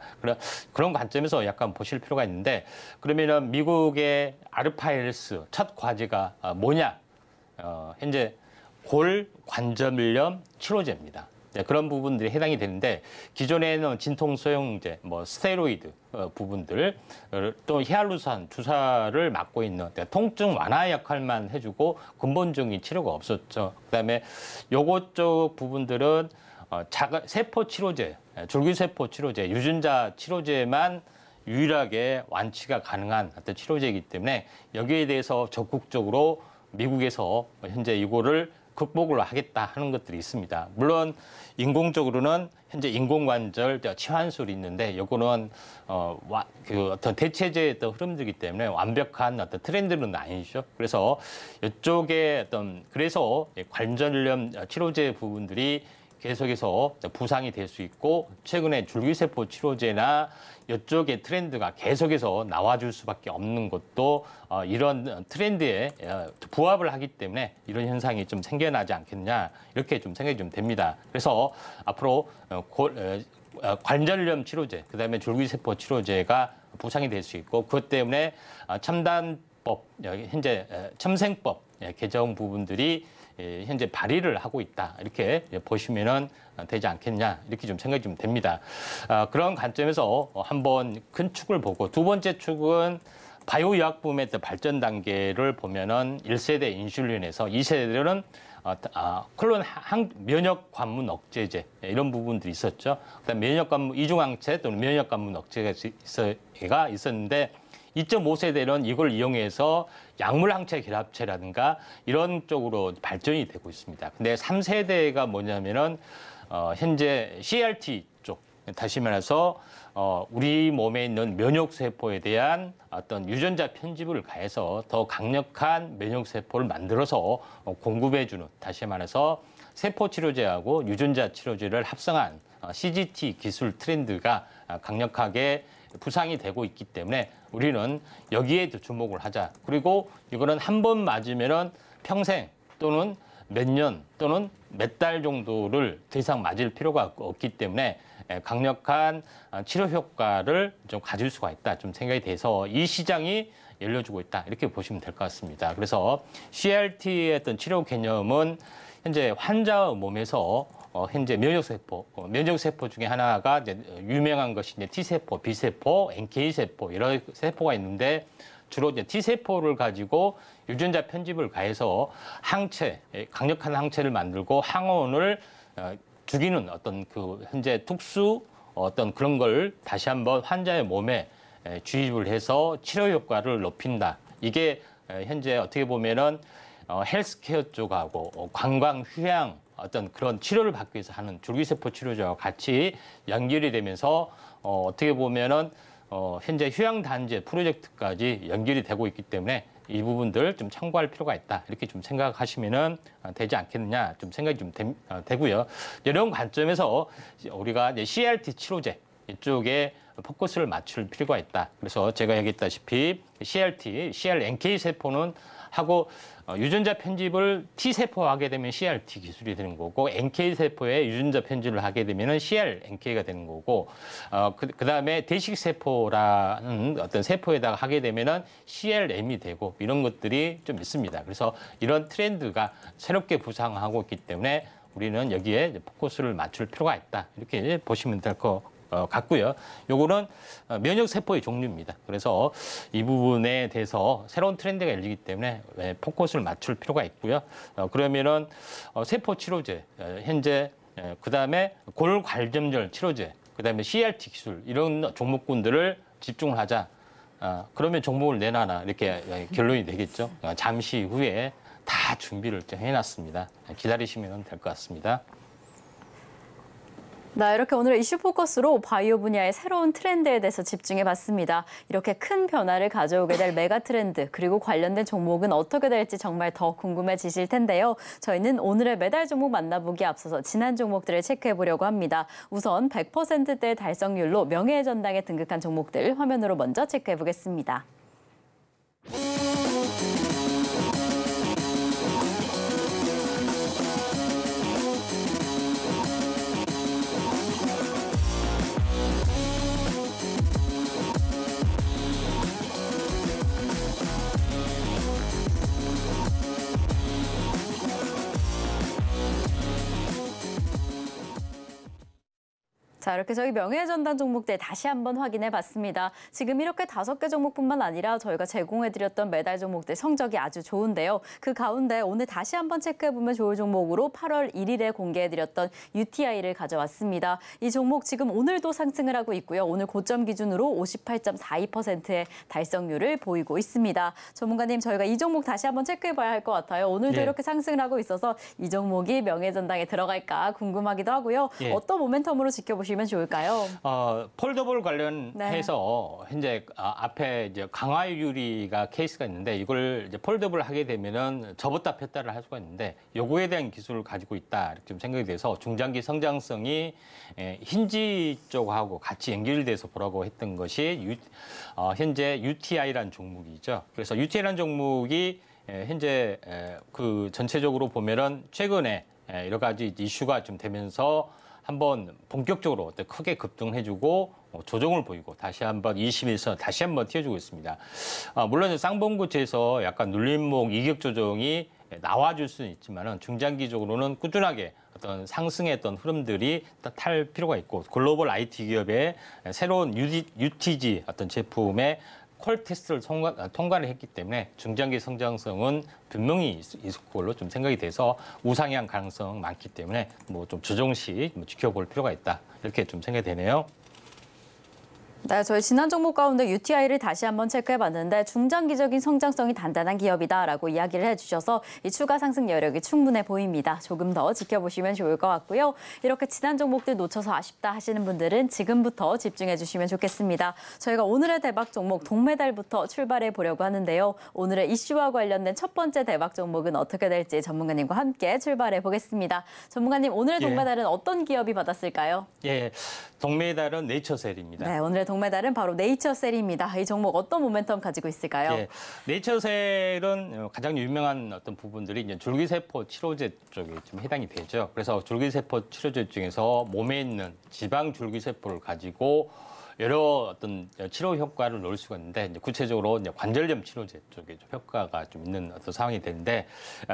그런 관점에서 약간 보실 필요가 있는데 그러면은 미국의 아르파헬스 첫 과제가 뭐냐? 현재 골관절염 치료제입니다. 그런 부분들이 해당이 되는데 기존에는 진통소형제, 뭐 스테로이드 부분들 또 히알루산 주사를 맞고 있는 통증 완화 역할만 해주고 근본적인 치료가 없었죠. 그다음에 요것 쪽 부분들은 세포 치료제, 줄기세포 치료제, 유전자 치료제만 유일하게 완치가 가능한 어떤 치료제이기 때문에 여기에 대해서 적극적으로 미국에서 현재 이거를 극복을 하겠다 하는 것들이 있습니다. 물론 인공적으로는 현재 인공관절 치환술이 있는데 이거는 그 어떤 대체제의 어떤 흐름들이기 때문에 완벽한 어떤 트렌드는 아니죠. 그래서 이쪽에 어떤 그래서 관절염 치료제 부분들이 계속해서 부상이 될 수 있고 최근에 줄기세포 치료제나 이쪽의 트렌드가 계속해서 나와줄 수밖에 없는 것도 이런 트렌드에 부합을 하기 때문에 이런 현상이 좀 생겨나지 않겠냐 이렇게 좀 생각이 좀 됩니다. 그래서 앞으로 관절염 치료제, 그다음에 줄기세포 치료제가 부상이 될 수 있고 그것 때문에 첨단법, 현재 첨생법 개정 부분들이 현재 발의를 하고 있다. 이렇게 보시면은 되지 않겠냐. 이렇게 좀 생각이 좀 됩니다. 그런 관점에서 한번 큰 축을 보고 두 번째 축은 바이오의약품의 발전 단계를 보면은 1세대 인슐린에서 2세대는 클론 면역 관문 억제제 이런 부분들이 있었죠. 그다음 면역 관문 이중항체 또는 면역 관문 억제가 있었는데 2.5세대는 이걸 이용해서 약물 항체 결합체라든가 이런 쪽으로 발전이 되고 있습니다. 근데 3세대가 뭐냐면은 현재 CRT 쪽, 다시 말해서 우리 몸에 있는 면역 세포에 대한 어떤 유전자 편집을 가해서 더 강력한 면역 세포를 만들어서 공급해주는, 다시 말해서 세포 치료제하고 유전자 치료제를 합성한 CGT 기술 트렌드가 강력하게 부상이 되고 있기 때문에 우리는 여기에도 주목을 하자. 그리고 이거는 한 번 맞으면은 평생 또는 몇 년 또는 몇 달 정도를 더 이상 맞을 필요가 없기 때문에 강력한 치료 효과를 좀 가질 수가 있다. 좀 생각이 돼서 이 시장이 열려주고 있다. 이렇게 보시면 될 것 같습니다. 그래서 CRT의 어떤 치료 개념은 현재 환자의 몸에서 현재 면역세포 중에 하나가 이제 유명한 것이 이제 T세포, B세포, NK세포 이런 세포가 있는데 주로 이제 T세포를 가지고 유전자 편집을 가해서 항체, 강력한 항체를 만들고 항원을 죽이는 어떤 그 현재 특수 어떤 그런 걸 다시 한번 환자의 몸에 주입을 해서 치료 효과를 높인다. 이게 현재 어떻게 보면은 헬스케어 쪽하고 관광, 휴양 어떤 그런 치료를 받기 위해서 하는 줄기세포 치료제와 같이 연결이 되면서 어떻게 보면은 현재 휴양단지 프로젝트까지 연결이 되고 있기 때문에 이 부분들 좀 참고할 필요가 있다. 이렇게 좀 생각하시면은 되지 않겠느냐 좀 생각이 좀 되고요. 이런 관점에서 우리가 이제 CRT 치료제 이쪽에 포커스를 맞출 필요가 있다. 그래서 제가 얘기했다시피 CRT, CRNK 세포는 하고 유전자 편집을 T세포와 하게 되면 CRT 기술이 되는 거고 NK세포에 유전자 편집을 하게 되면 CRNK가 되는 거고 그다음에 대식세포라는 어떤 세포에다가 하게 되면 CRM이 되고 이런 것들이 좀 있습니다. 그래서 이런 트렌드가 새롭게 부상하고 있기 때문에 우리는 여기에 포커스를 맞출 필요가 있다. 이렇게 보시면 될 것 같고요. 요거는 면역세포의 종류입니다. 그래서 이 부분에 대해서 새로운 트렌드가 열리기 때문에 포커스를 맞출 필요가 있고요. 그러면은 세포 치료제, 현재 그다음에 골관절염 치료제, 그다음에 CRT 기술 이런 종목군들을 집중을 하자. 그러면 종목을 내놔라 이렇게 결론이 되겠죠. 잠시 후에 다 준비를 해놨습니다. 기다리시면 될 것 같습니다. 네, 이렇게 오늘 이슈 포커스로 바이오 분야의 새로운 트렌드에 대해서 집중해봤습니다. 이렇게 큰 변화를 가져오게 될 메가 트렌드 그리고 관련된 종목은 어떻게 될지 정말 더 궁금해지실 텐데요. 저희는 오늘의 매달 종목 만나보기에 앞서서 지난 종목들을 체크해보려고 합니다. 우선 100%대 달성률로 명예의 전당에 등극한 종목들 화면으로 먼저 체크해보겠습니다. 자, 이렇게 저희 명예의 전당 종목들 다시 한번 확인해 봤습니다. 지금 이렇게 5개 종목뿐만 아니라 저희가 제공해드렸던 매달 종목들 성적이 아주 좋은데요. 그 가운데 오늘 다시 한번 체크해보면 좋을 종목으로 8월 1일에 공개해드렸던 UTI를 가져왔습니다. 이 종목 지금 오늘도 상승을 하고 있고요. 오늘 고점 기준으로 58.42%의 달성률을 보이고 있습니다. 전문가님, 저희가 이 종목 다시 한번 체크해봐야 할 것 같아요. 오늘도 이렇게 상승을 하고 있어서 이 종목이 명예의 전당에 들어갈까 궁금하기도 하고요. 어떤 모멘텀으로 지켜보시면 좋을까요? 폴더블 관련해서 현재 앞에 이제 강화유리가 케이스가 있는데 이걸 이제 폴더블 하게 되면은 접었다 폈다를 할 수가 있는데 요거에 대한 기술을 가지고 있다 이렇게 좀 생각이 돼서 중장기 성장성이 힌지 쪽하고 같이 연결돼서 보라고 했던 것이 현재 UTI라는 종목이죠. 그래서 UTI라는 종목이 현재 그 전체적으로 보면은 최근에 여러 가지 이슈가 좀 되면서 한번 본격적으로 크게 급등해주고 조정을 보이고 다시 한번 20일선 다시 한번 튀어주고 있습니다. 물론 쌍봉구체에서 약간 눌림목 이격 조정이 나와줄 수는 있지만은 중장기적으로는 꾸준하게 어떤 상승했던 흐름들이 탈 필요가 있고 글로벌 IT 기업의 새로운 UTG 어떤 제품의 콜 테스트를 통과를 했기 때문에 중장기 성장성은 분명히 있을 걸로 좀 생각이 돼서 우상향 가능성 많기 때문에 뭐 좀 조정시 지켜볼 필요가 있다 이렇게 좀 생각이 되네요. 네, 저희 지난 종목 가운데 UTI를 다시 한번 체크해봤는데 중장기적인 성장성이 단단한 기업이다라고 이야기를 해주셔서 이 추가 상승 여력이 충분해 보입니다. 조금 더 지켜보시면 좋을 것 같고요. 이렇게 지난 종목들 놓쳐서 아쉽다 하시는 분들은 지금부터 집중해주시면 좋겠습니다. 저희가 오늘의 대박 종목 동메달부터 출발해 보려고 하는데요. 오늘의 이슈와 관련된 첫 번째 대박 종목은 어떻게 될지 전문가님과 함께 출발해 보겠습니다. 전문가님, 오늘의 동메달은 어떤 기업이 받았을까요? 예, 동메달은 네이처셀입니다. 네, 오늘의 동메달은 바로 네이처셀입니다. 이 종목 어떤 모멘텀 가지고 있을까요? 예, 네이처셀은 가장 유명한 어떤 부분들이 이제 줄기세포 치료제 쪽에 좀 해당이 되죠. 그래서 줄기세포 치료제 중에서 몸에 있는 지방 줄기세포를 가지고 여러 어떤 치료 효과를 놓을 수가 있는데 이제 구체적으로 이제 관절염 치료제 쪽에 좀 효과가 좀 있는 어떤 상황이 되는데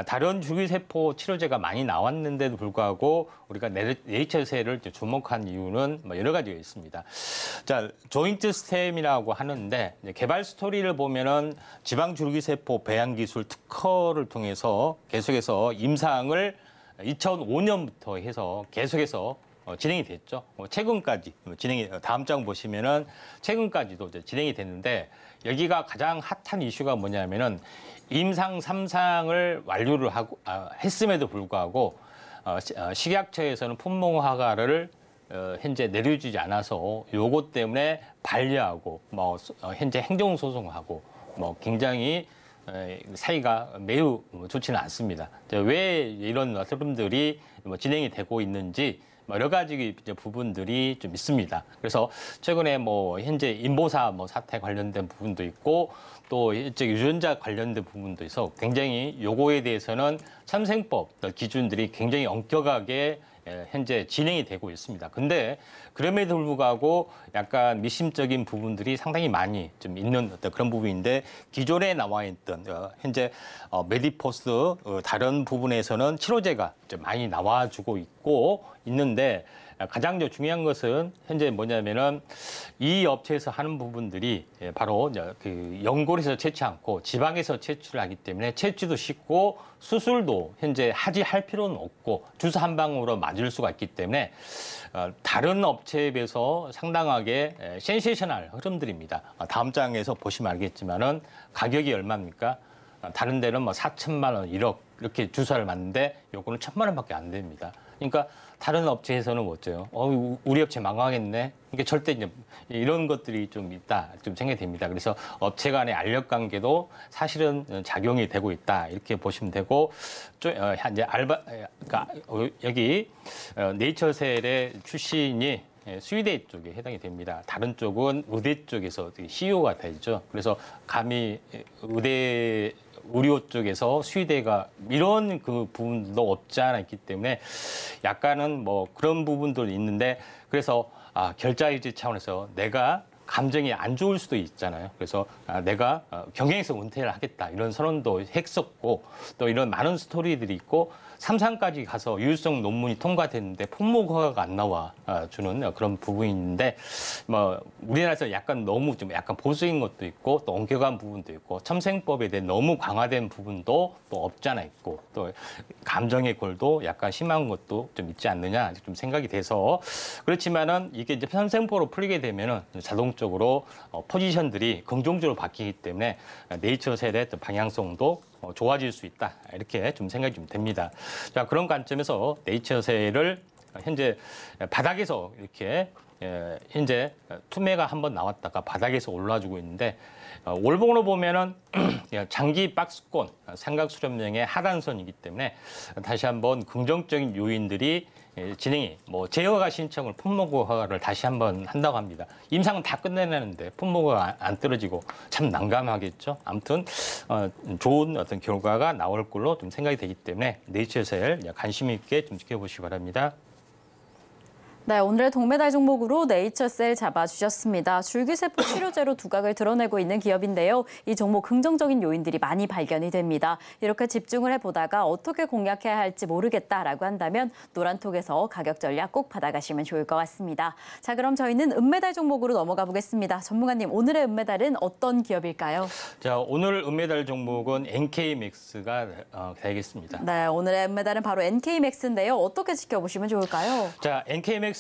다른 줄기세포 치료제가 많이 나왔는데도 불구하고 우리가 네이처셀을 주목한 이유는 뭐 여러 가지가 있습니다. 자, 조인트 스템이라고 하는데 이제 개발 스토리를 보면은 지방 줄기세포 배양 기술 특허를 통해서 계속해서 임상을 2005년부터 해서 계속해서 진행이 됐죠. 최근까지 진행이 다음 장 보시면은 최근까지도 이제 진행이 됐는데 여기가 가장 핫한 이슈가 뭐냐면은 임상 3상을 완료를 하고 했음에도 불구하고 식약처에서는 품목 허가를 현재 내려주지 않아서 요것 때문에 반려하고 뭐 현재 행정 소송하고 뭐 굉장히 사이가 매우 좋지는 않습니다. 왜 이런 흐름들이 진행이 되고 있는지 여러 가지 부분들이 좀 있습니다. 그래서 최근에 뭐 현재 인보사 사태 관련된 부분도 있고 또 일찍 유전자 관련된 부분도 있어 굉장히 요거에 대해서는 참생법 기준들이 굉장히 엄격하게 현재 진행이 되고 있습니다. 근데 그럼에도 불구하고 약간 미심적인 부분들이 상당히 많이 좀 있는 어떤 그런 부분인데 기존에 나와 있던 현재 메디포스 다른 부분에서는 치료제가 좀 많이 나와주고 있는데 가장 중요한 것은 현재 뭐냐면은 이 업체에서 하는 부분들이 바로 그 연골에서 채취 않고 지방에서 채취를 하기 때문에 채취도 쉽고 수술도 현재 할 필요는 없고 주사 한 방으로 맞을 수가 있기 때문에 다른 업체에 비해서 상당하게 센세이셔널 흐름들입니다. 다음 장에서 보시면 알겠지만은 가격이 얼마입니까? 다른 데는 뭐 4천만 원, 1억 이렇게 주사를 맞는데 요거는 1,000만 원밖에 안 됩니다. 그러니까 다른 업체에서는 뭐죠? 우리 업체 망하겠네. 그러니까 절대 이제 이런 것들이 좀 있다, 좀 생각이 됩니다. 그래서 업체 간의 알력 관계도 사실은 작용이 되고 있다 이렇게 보시면 되고, 이제 그러니까 여기 네이처셀의 출신이 수의대 쪽에 해당이 됩니다. 다른 쪽은 의대 쪽에서 CEO가 되죠. 그래서 감히 의료 쪽에서 수의대가 이런 그 부분도 없지 않아 있기 때문에 약간은 뭐 그런 부분도 있는데, 그래서 결자유지 차원에서 내가 감정이 안 좋을 수도 있잖아요. 그래서 내가 경영에서 은퇴를 하겠다 이런 선언도 했었고, 또 이런 많은 스토리들이 있고, 3상까지 가서 유효성 논문이 통과됐는데 품목 허가가 안 나와 주는 그런 부분이 있는데, 뭐 우리나라에서 약간 너무 좀 약간 보수인 것도 있고, 또 엄격한 부분도 있고, 첨생법에 대해 너무 강화된 부분도 또 없잖아 있고, 또 감정의 골도 약간 심한 것도 좀 있지 않느냐 좀 생각이 돼서, 그렇지만은 이게 이제 첨생법으로 풀리게 되면은 자동적으로 포지션들이 긍정적으로 바뀌기 때문에 네이처셀의 방향성도 좋아질 수 있다 이렇게 좀 생각이 좀 됩니다. 자, 그런 관점에서 네이처셀을 현재 바닥에서 이렇게 현재 투매가 한번 나왔다가 바닥에서 올라주고 있는데, 월봉으로 보면은 장기 박스권 삼각 수렴형의 하단선이기 때문에 다시 한번 긍정적인 요인들이 진행이, 뭐 제허가 신청을 품목허가를 다시 한번 한다고 합니다. 임상은 다 끝내내는데 품목허가 안 떨어지고 참 난감하겠죠. 아무튼 좋은 어떤 결과가 나올 걸로 좀 생각이 되기 때문에 네이처셀 관심 있게 좀 지켜보시기 바랍니다. 네, 오늘의 동메달 종목으로 네이처셀 잡아주셨습니다. 줄기세포 치료제로 두각을 드러내고 있는 기업인데요. 이 종목 긍정적인 요인들이 많이 발견이 됩니다. 이렇게 집중을 해보다가 어떻게 공략해야 할지 모르겠다라고 한다면 노란톡에서 가격 전략 꼭 받아가시면 좋을 것 같습니다. 자, 그럼 저희는 은메달 종목으로 넘어가 보겠습니다. 전문가님, 오늘의 은메달은 어떤 기업일까요? 자, 오늘 은메달 종목은 NK맥스가 되겠습니다. 네, 오늘의 은메달은 바로 NK맥스인데요. 어떻게 지켜보시면 좋을까요? 자, NK맥스에서는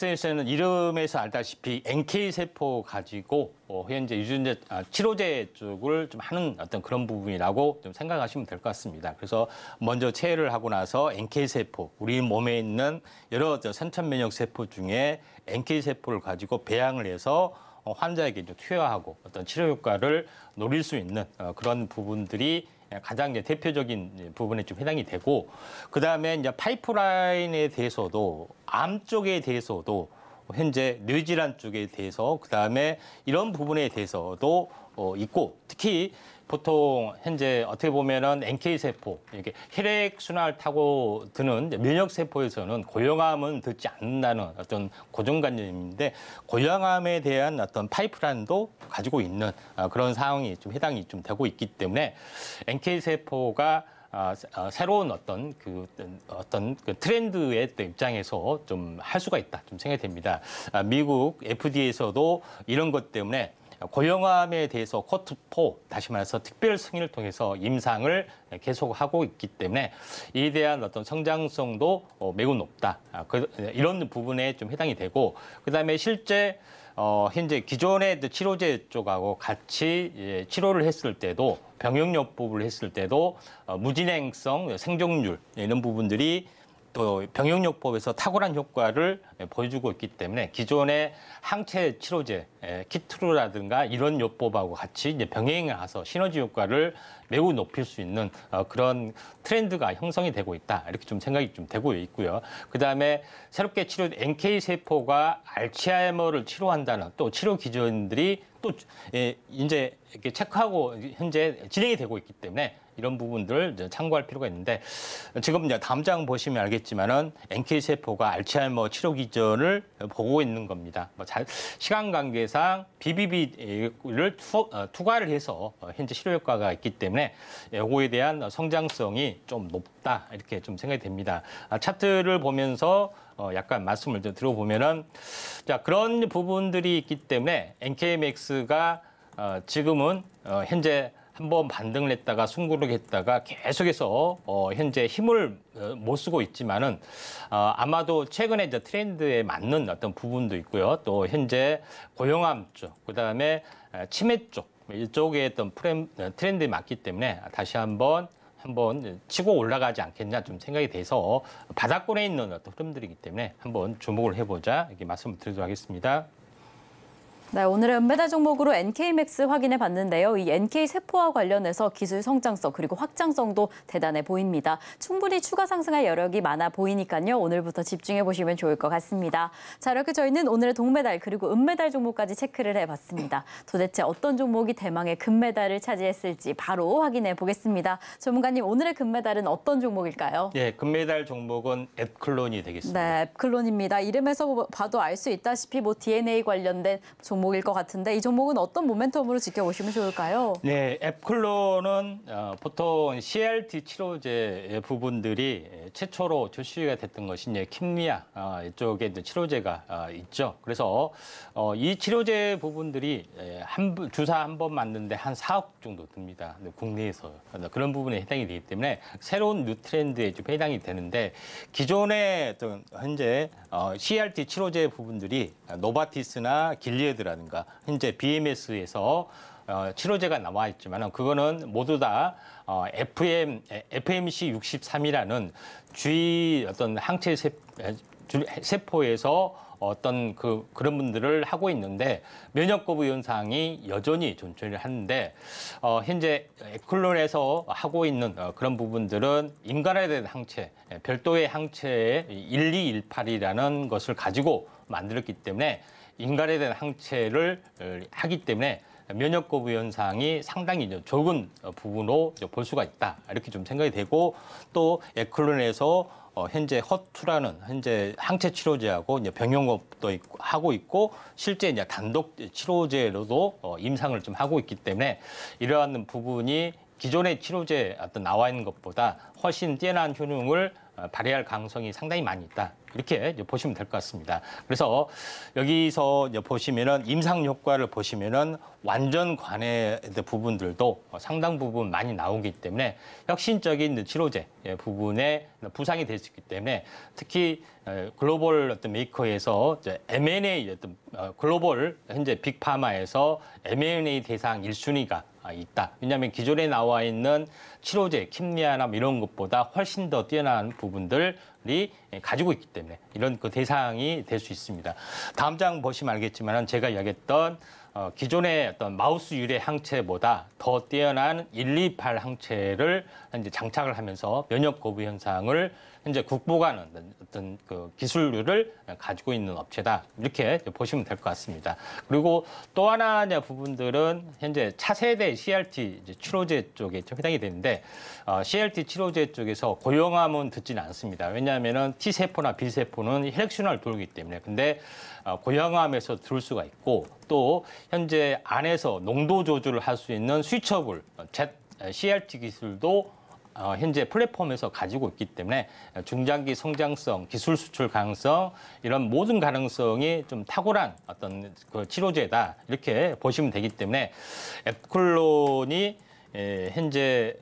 이름에서 알다시피 NK세포 가지고 현재 유전자 치료제 쪽을 좀 하는 어떤 그런 부분이라고 좀 생각하시면 될 것 같습니다. 그래서 먼저 체외를 하고 나서 NK세포, 우리 몸에 있는 여러 선천면역 세포 중에 NK세포를 가지고 배양을 해서 환자에게 좀 투여하고 어떤 치료 효과를 노릴 수 있는 그런 부분들이 가장 이제 대표적인 부분에 좀 해당이 되고, 그 다음에 이제 파이프라인에 대해서도, 암 쪽에 대해서도, 현재 뇌질환 쪽에 대해서, 그 다음에 이런 부분에 대해서도 있고, 특히 보통 현재 어떻게 보면은 NK세포, 이렇게 혈액순환을 타고 드는 면역세포에서는 고형암은 듣지 않는다는 어떤 고정관념인데, 고형암에 대한 어떤 파이프라인도 가지고 있는 그런 상황이 좀 해당이 좀 되고 있기 때문에 NK세포가 새로운 어떤 그 트렌드의 입장에서 좀 할 수가 있다 좀 생각이 됩니다. 미국 FDA에서도 이런 것 때문에 고형암에 대해서 코트4, 다시 말해서 특별 승인을 통해서 임상을 계속하고 있기 때문에 이에 대한 어떤 성장성도 매우 높다. 이런 부분에 좀 해당이 되고, 그다음에 실제 현재 기존의 치료제 쪽하고 같이 치료를 했을 때도, 병역요법을 했을 때도 무진행성, 생존율 이런 부분들이 또 병역요법에서 탁월한 효과를 보여주고 있기 때문에 기존의 항체 치료제, 키트루라든가 이런 요법하고 같이 이제 병행을 해서 시너지 효과를 매우 높일 수 있는 그런 트렌드가 형성이 되고 있다. 이렇게 좀 생각이 좀 되고 있고요. 그 다음에 새롭게 NK세포가 알츠하이머를 치료한다는 또 치료 기전들이 또 이제 이렇게 체크하고 현재 진행이 되고 있기 때문에 이런 부분들을 참고할 필요가 있는데, 지금 이제 다음 장 보시면 알겠지만은 NK세포가 알츠하이머 치료 기전을 보고 있는 겁니다. 시간 관계상 BBB를 투과를 해서 현재 치료 효과가 있기 때문에 이거에 대한 성장성이 좀 높다 이렇게 좀 생각이 됩니다. 차트를 보면서 약간 말씀을 좀 들어보면은, 자, 그런 부분들이 있기 때문에 NK맥스가 지금은 현재 한번 반등을 했다가 숨고르게 했다가 계속해서 현재 힘을 못 쓰고 있지만은 아마도 최근에 이제 트렌드에 맞는 어떤 부분도 있고요. 또 현재 고형암 쪽, 그다음에 치매 쪽 이쪽에 어떤 트렌드에 맞기 때문에 다시 한번 한번 치고 올라가지 않겠냐 좀 생각이 돼서 바닥권에 있는 어떤 흐름들이기 때문에 한번 주목을 해보자 이렇게 말씀을 드리도록 하겠습니다. 네, 오늘의 은메달 종목으로 NK맥스 확인해 봤는데요. 이 NK세포와 관련해서 기술 성장성 그리고 확장성도 대단해 보입니다. 충분히 추가 상승할 여력이 많아 보이니까요. 오늘부터 집중해 보시면 좋을 것 같습니다. 자, 이렇게 저희는 오늘의 동메달 그리고 은메달 종목까지 체크를 해봤습니다. 도대체 어떤 종목이 대망의 금메달을 차지했을지 바로 확인해 보겠습니다. 전문가님, 오늘의 금메달은 어떤 종목일까요? 예, 금메달 종목은 앱클론이 되겠습니다. 네, 앱클론입니다. 이름에서 봐도 알 수 있다시피 DNA 관련된 종목일 것 같은데 이 종목은 어떤 모멘텀으로 지켜보시면 좋을까요? 네, 앱클론은 보통 CRT 치료제 부분들이 최초로 출시가 됐던 것이 이제 킴리아 이쪽에 이제 치료제가 있죠. 그래서 이 치료제 부분들이 주사 한 번 맞는데 한 4억 정도 듭니다. 국내에서 그런 부분에 해당이 되기 때문에 새로운 뉴 트렌드에 좀 해당이 되는데 기존의 어떤 현재 CRT 치료제 부분들이 노바티스나 길리에드라든가 현재 BMS에서 치료제가 나와 있지만 그거는 모두 다 FMC 63이라는 주위 어떤 항체 세포에서 어떤 그런 분들을 하고 있는데 면역 거부 현상이 여전히 존재를 하는데 현재 앱클론에서 하고 있는 그런 부분들은 인간에 대한 항체, 별도의 항체의 1218이라는 것을 가지고 만들었기 때문에 인간에 대한 항체를 하기 때문에 면역 거부 현상이 상당히 적은 부분으로 볼 수가 있다. 이렇게 좀 생각이 되고 또 앱클론에서 현재 허투라는 현재 항체 치료제하고 이제 병용업도 하고 있고 실제 이제 단독 치료제로도 임상을 좀 하고 있기 때문에 이러한 부분이 기존의 치료제 어떤 나와 있는 것보다 훨씬 뛰어난 효능을 발휘할 가능성이 상당히 많이 있다. 이렇게 이제 보시면 될 것 같습니다. 그래서 여기서 이제 보시면은 임상 효과를 보시면은 완전 관해 부분들도 상당 부분 많이 나오기 때문에 혁신적인 치료제 부분에 부상이 될 수 있기 때문에 특히 글로벌 어떤 메이커에서 M&A 어떤 글로벌 현재 빅파마에서 M&A 대상 1순위가 있다. 왜냐하면 기존에 나와 있는 치료제, 킴리아나 이런 것보다 훨씬 더 뛰어난 부분들이 가지고 있기 때문에 이런 그 대상이 될 수 있습니다. 다음 장 보시면 알겠지만 제가 이야기했던 기존의 어떤 마우스 유래 항체보다 더 뛰어난 128 항체를 현재 장착을 하면서 면역 거부 현상을 현재 극복하는 어떤 그 기술을 가지고 있는 업체다. 이렇게 보시면 될 것 같습니다. 그리고 또 하나 부분들은 현재 차세대 CRT 치료제 쪽에 좀 해당이 되는데 CRT 치료제 쪽에서 고용암은 듣지는 않습니다. 왜냐하면 T세포나 B세포는 혈액순환을 돌기 때문에. 근데 고용암에서 들을 수가 있고 또 현재 안에서 농도 조절을 할 수 있는 스위처블 CRT 기술도 현재 플랫폼에서 가지고 있기 때문에 중장기 성장성, 기술 수출 가능성 이런 모든 가능성이 좀 탁월한 어떤 그 치료제다 이렇게 보시면 되기 때문에 앱클론이 현재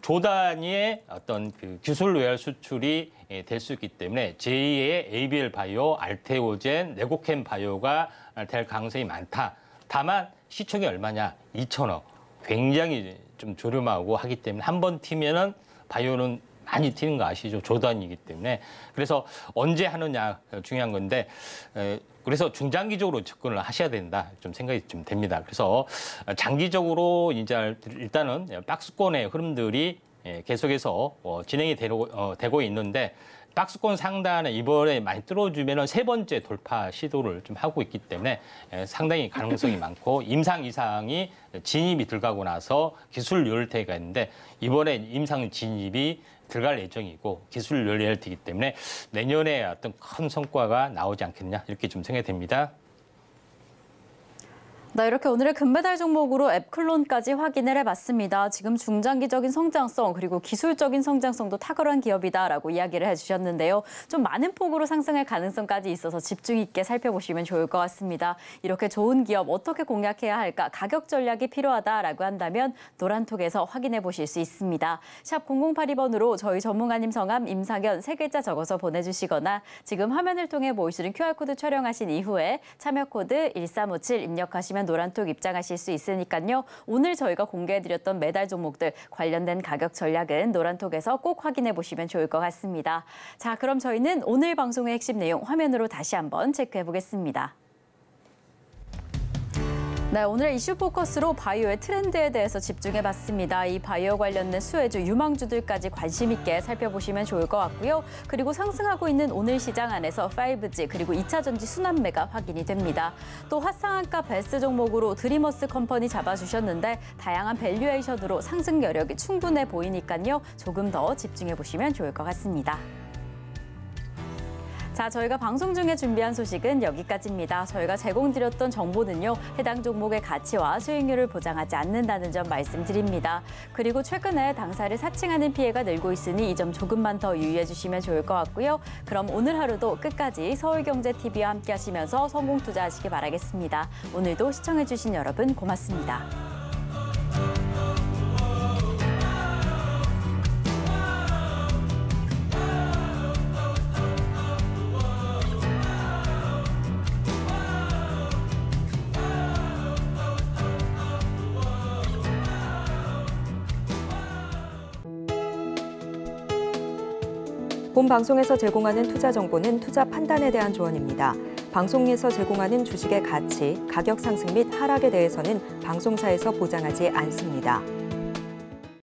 조 단위의 어떤 그 기술 외활 수출이 될 수 있기 때문에 제2의 ABL 바이오, 알테오젠, 레고캠 바이오가 될 가능성이 많다. 다만 시총이 얼마냐? 2천억. 굉장히 좀 저렴하고 하기 때문에 한 번 튀면은 바이오는 많이 튀는 거 아시죠? 조단이기 때문에. 그래서 언제 하느냐 중요한 건데 그래서 중장기적으로 접근을 하셔야 된다. 좀 생각이 좀 됩니다. 그래서 장기적으로 이제 일단은 박스권의 흐름들이 계속해서 진행이 되고 있는데 박스권 상단에 이번에 많이 뚫어주면 세 번째 돌파 시도를 좀 하고 있기 때문에 상당히 가능성이 많고 임상 이상이 진입이 들어가고 나서 기술 요열태가 있는데 이번에 임상 진입이 들어갈 예정이고 기술 요열태이기 때문에 내년에 어떤 큰 성과가 나오지 않겠냐 이렇게 좀 생각이 됩니다. 네, 이렇게 오늘의 금메달 종목으로 앱클론까지 확인을 해봤습니다. 지금 중장기적인 성장성 그리고 기술적인 성장성도 탁월한 기업이다라고 이야기를 해주셨는데요. 좀 많은 폭으로 상승할 가능성까지 있어서 집중 있게 살펴보시면 좋을 것 같습니다. 이렇게 좋은 기업 어떻게 공략해야 할까? 가격 전략이 필요하다라고 한다면 노란톡에서 확인해 보실 수 있습니다. 샵 0082번으로 저희 전문가님 성함 임상현 3글자 적어서 보내주시거나 지금 화면을 통해 보이시는 QR코드 촬영하신 이후에 참여 코드 1357 입력하시면 노란톡 입장하실 수 있으니까요. 오늘 저희가 공개해드렸던 매달 종목들 관련된 가격 전략은 노란톡에서 꼭 확인해 보시면 좋을 것 같습니다. 자, 그럼 저희는 오늘 방송의 핵심 내용 화면으로 다시 한번 체크해 보겠습니다. 네, 오늘 이슈 포커스로 바이오의 트렌드에 대해서 집중해봤습니다. 이 바이오 관련된 수혜주, 유망주들까지 관심 있게 살펴보시면 좋을 것 같고요. 그리고 상승하고 있는 오늘 시장 안에서 5G 그리고 2차 전지 순환매가 확인이 됩니다. 또 화상한가 베스트 종목으로 드리머스 컴퍼니 잡아주셨는데 다양한 밸류에이션으로 상승 여력이 충분해 보이니까요. 조금 더 집중해보시면 좋을 것 같습니다. 자, 저희가 방송 중에 준비한 소식은 여기까지입니다. 저희가 제공드렸던 정보는요, 해당 종목의 가치와 수익률을 보장하지 않는다는 점 말씀드립니다. 그리고 최근에 당사를 사칭하는 피해가 늘고 있으니 이 점 조금만 더 유의해 주시면 좋을 것 같고요. 그럼 오늘 하루도 끝까지 서울경제TV와 함께 하시면서 성공 투자하시기 바라겠습니다. 오늘도 시청해 주신 여러분 고맙습니다. 본 방송에서 제공하는 투자 정보는 투자 판단에 대한 조언입니다. 방송에서 제공하는 주식의 가치, 가격 상승 및 하락에 대해서는 방송사에서 보장하지 않습니다.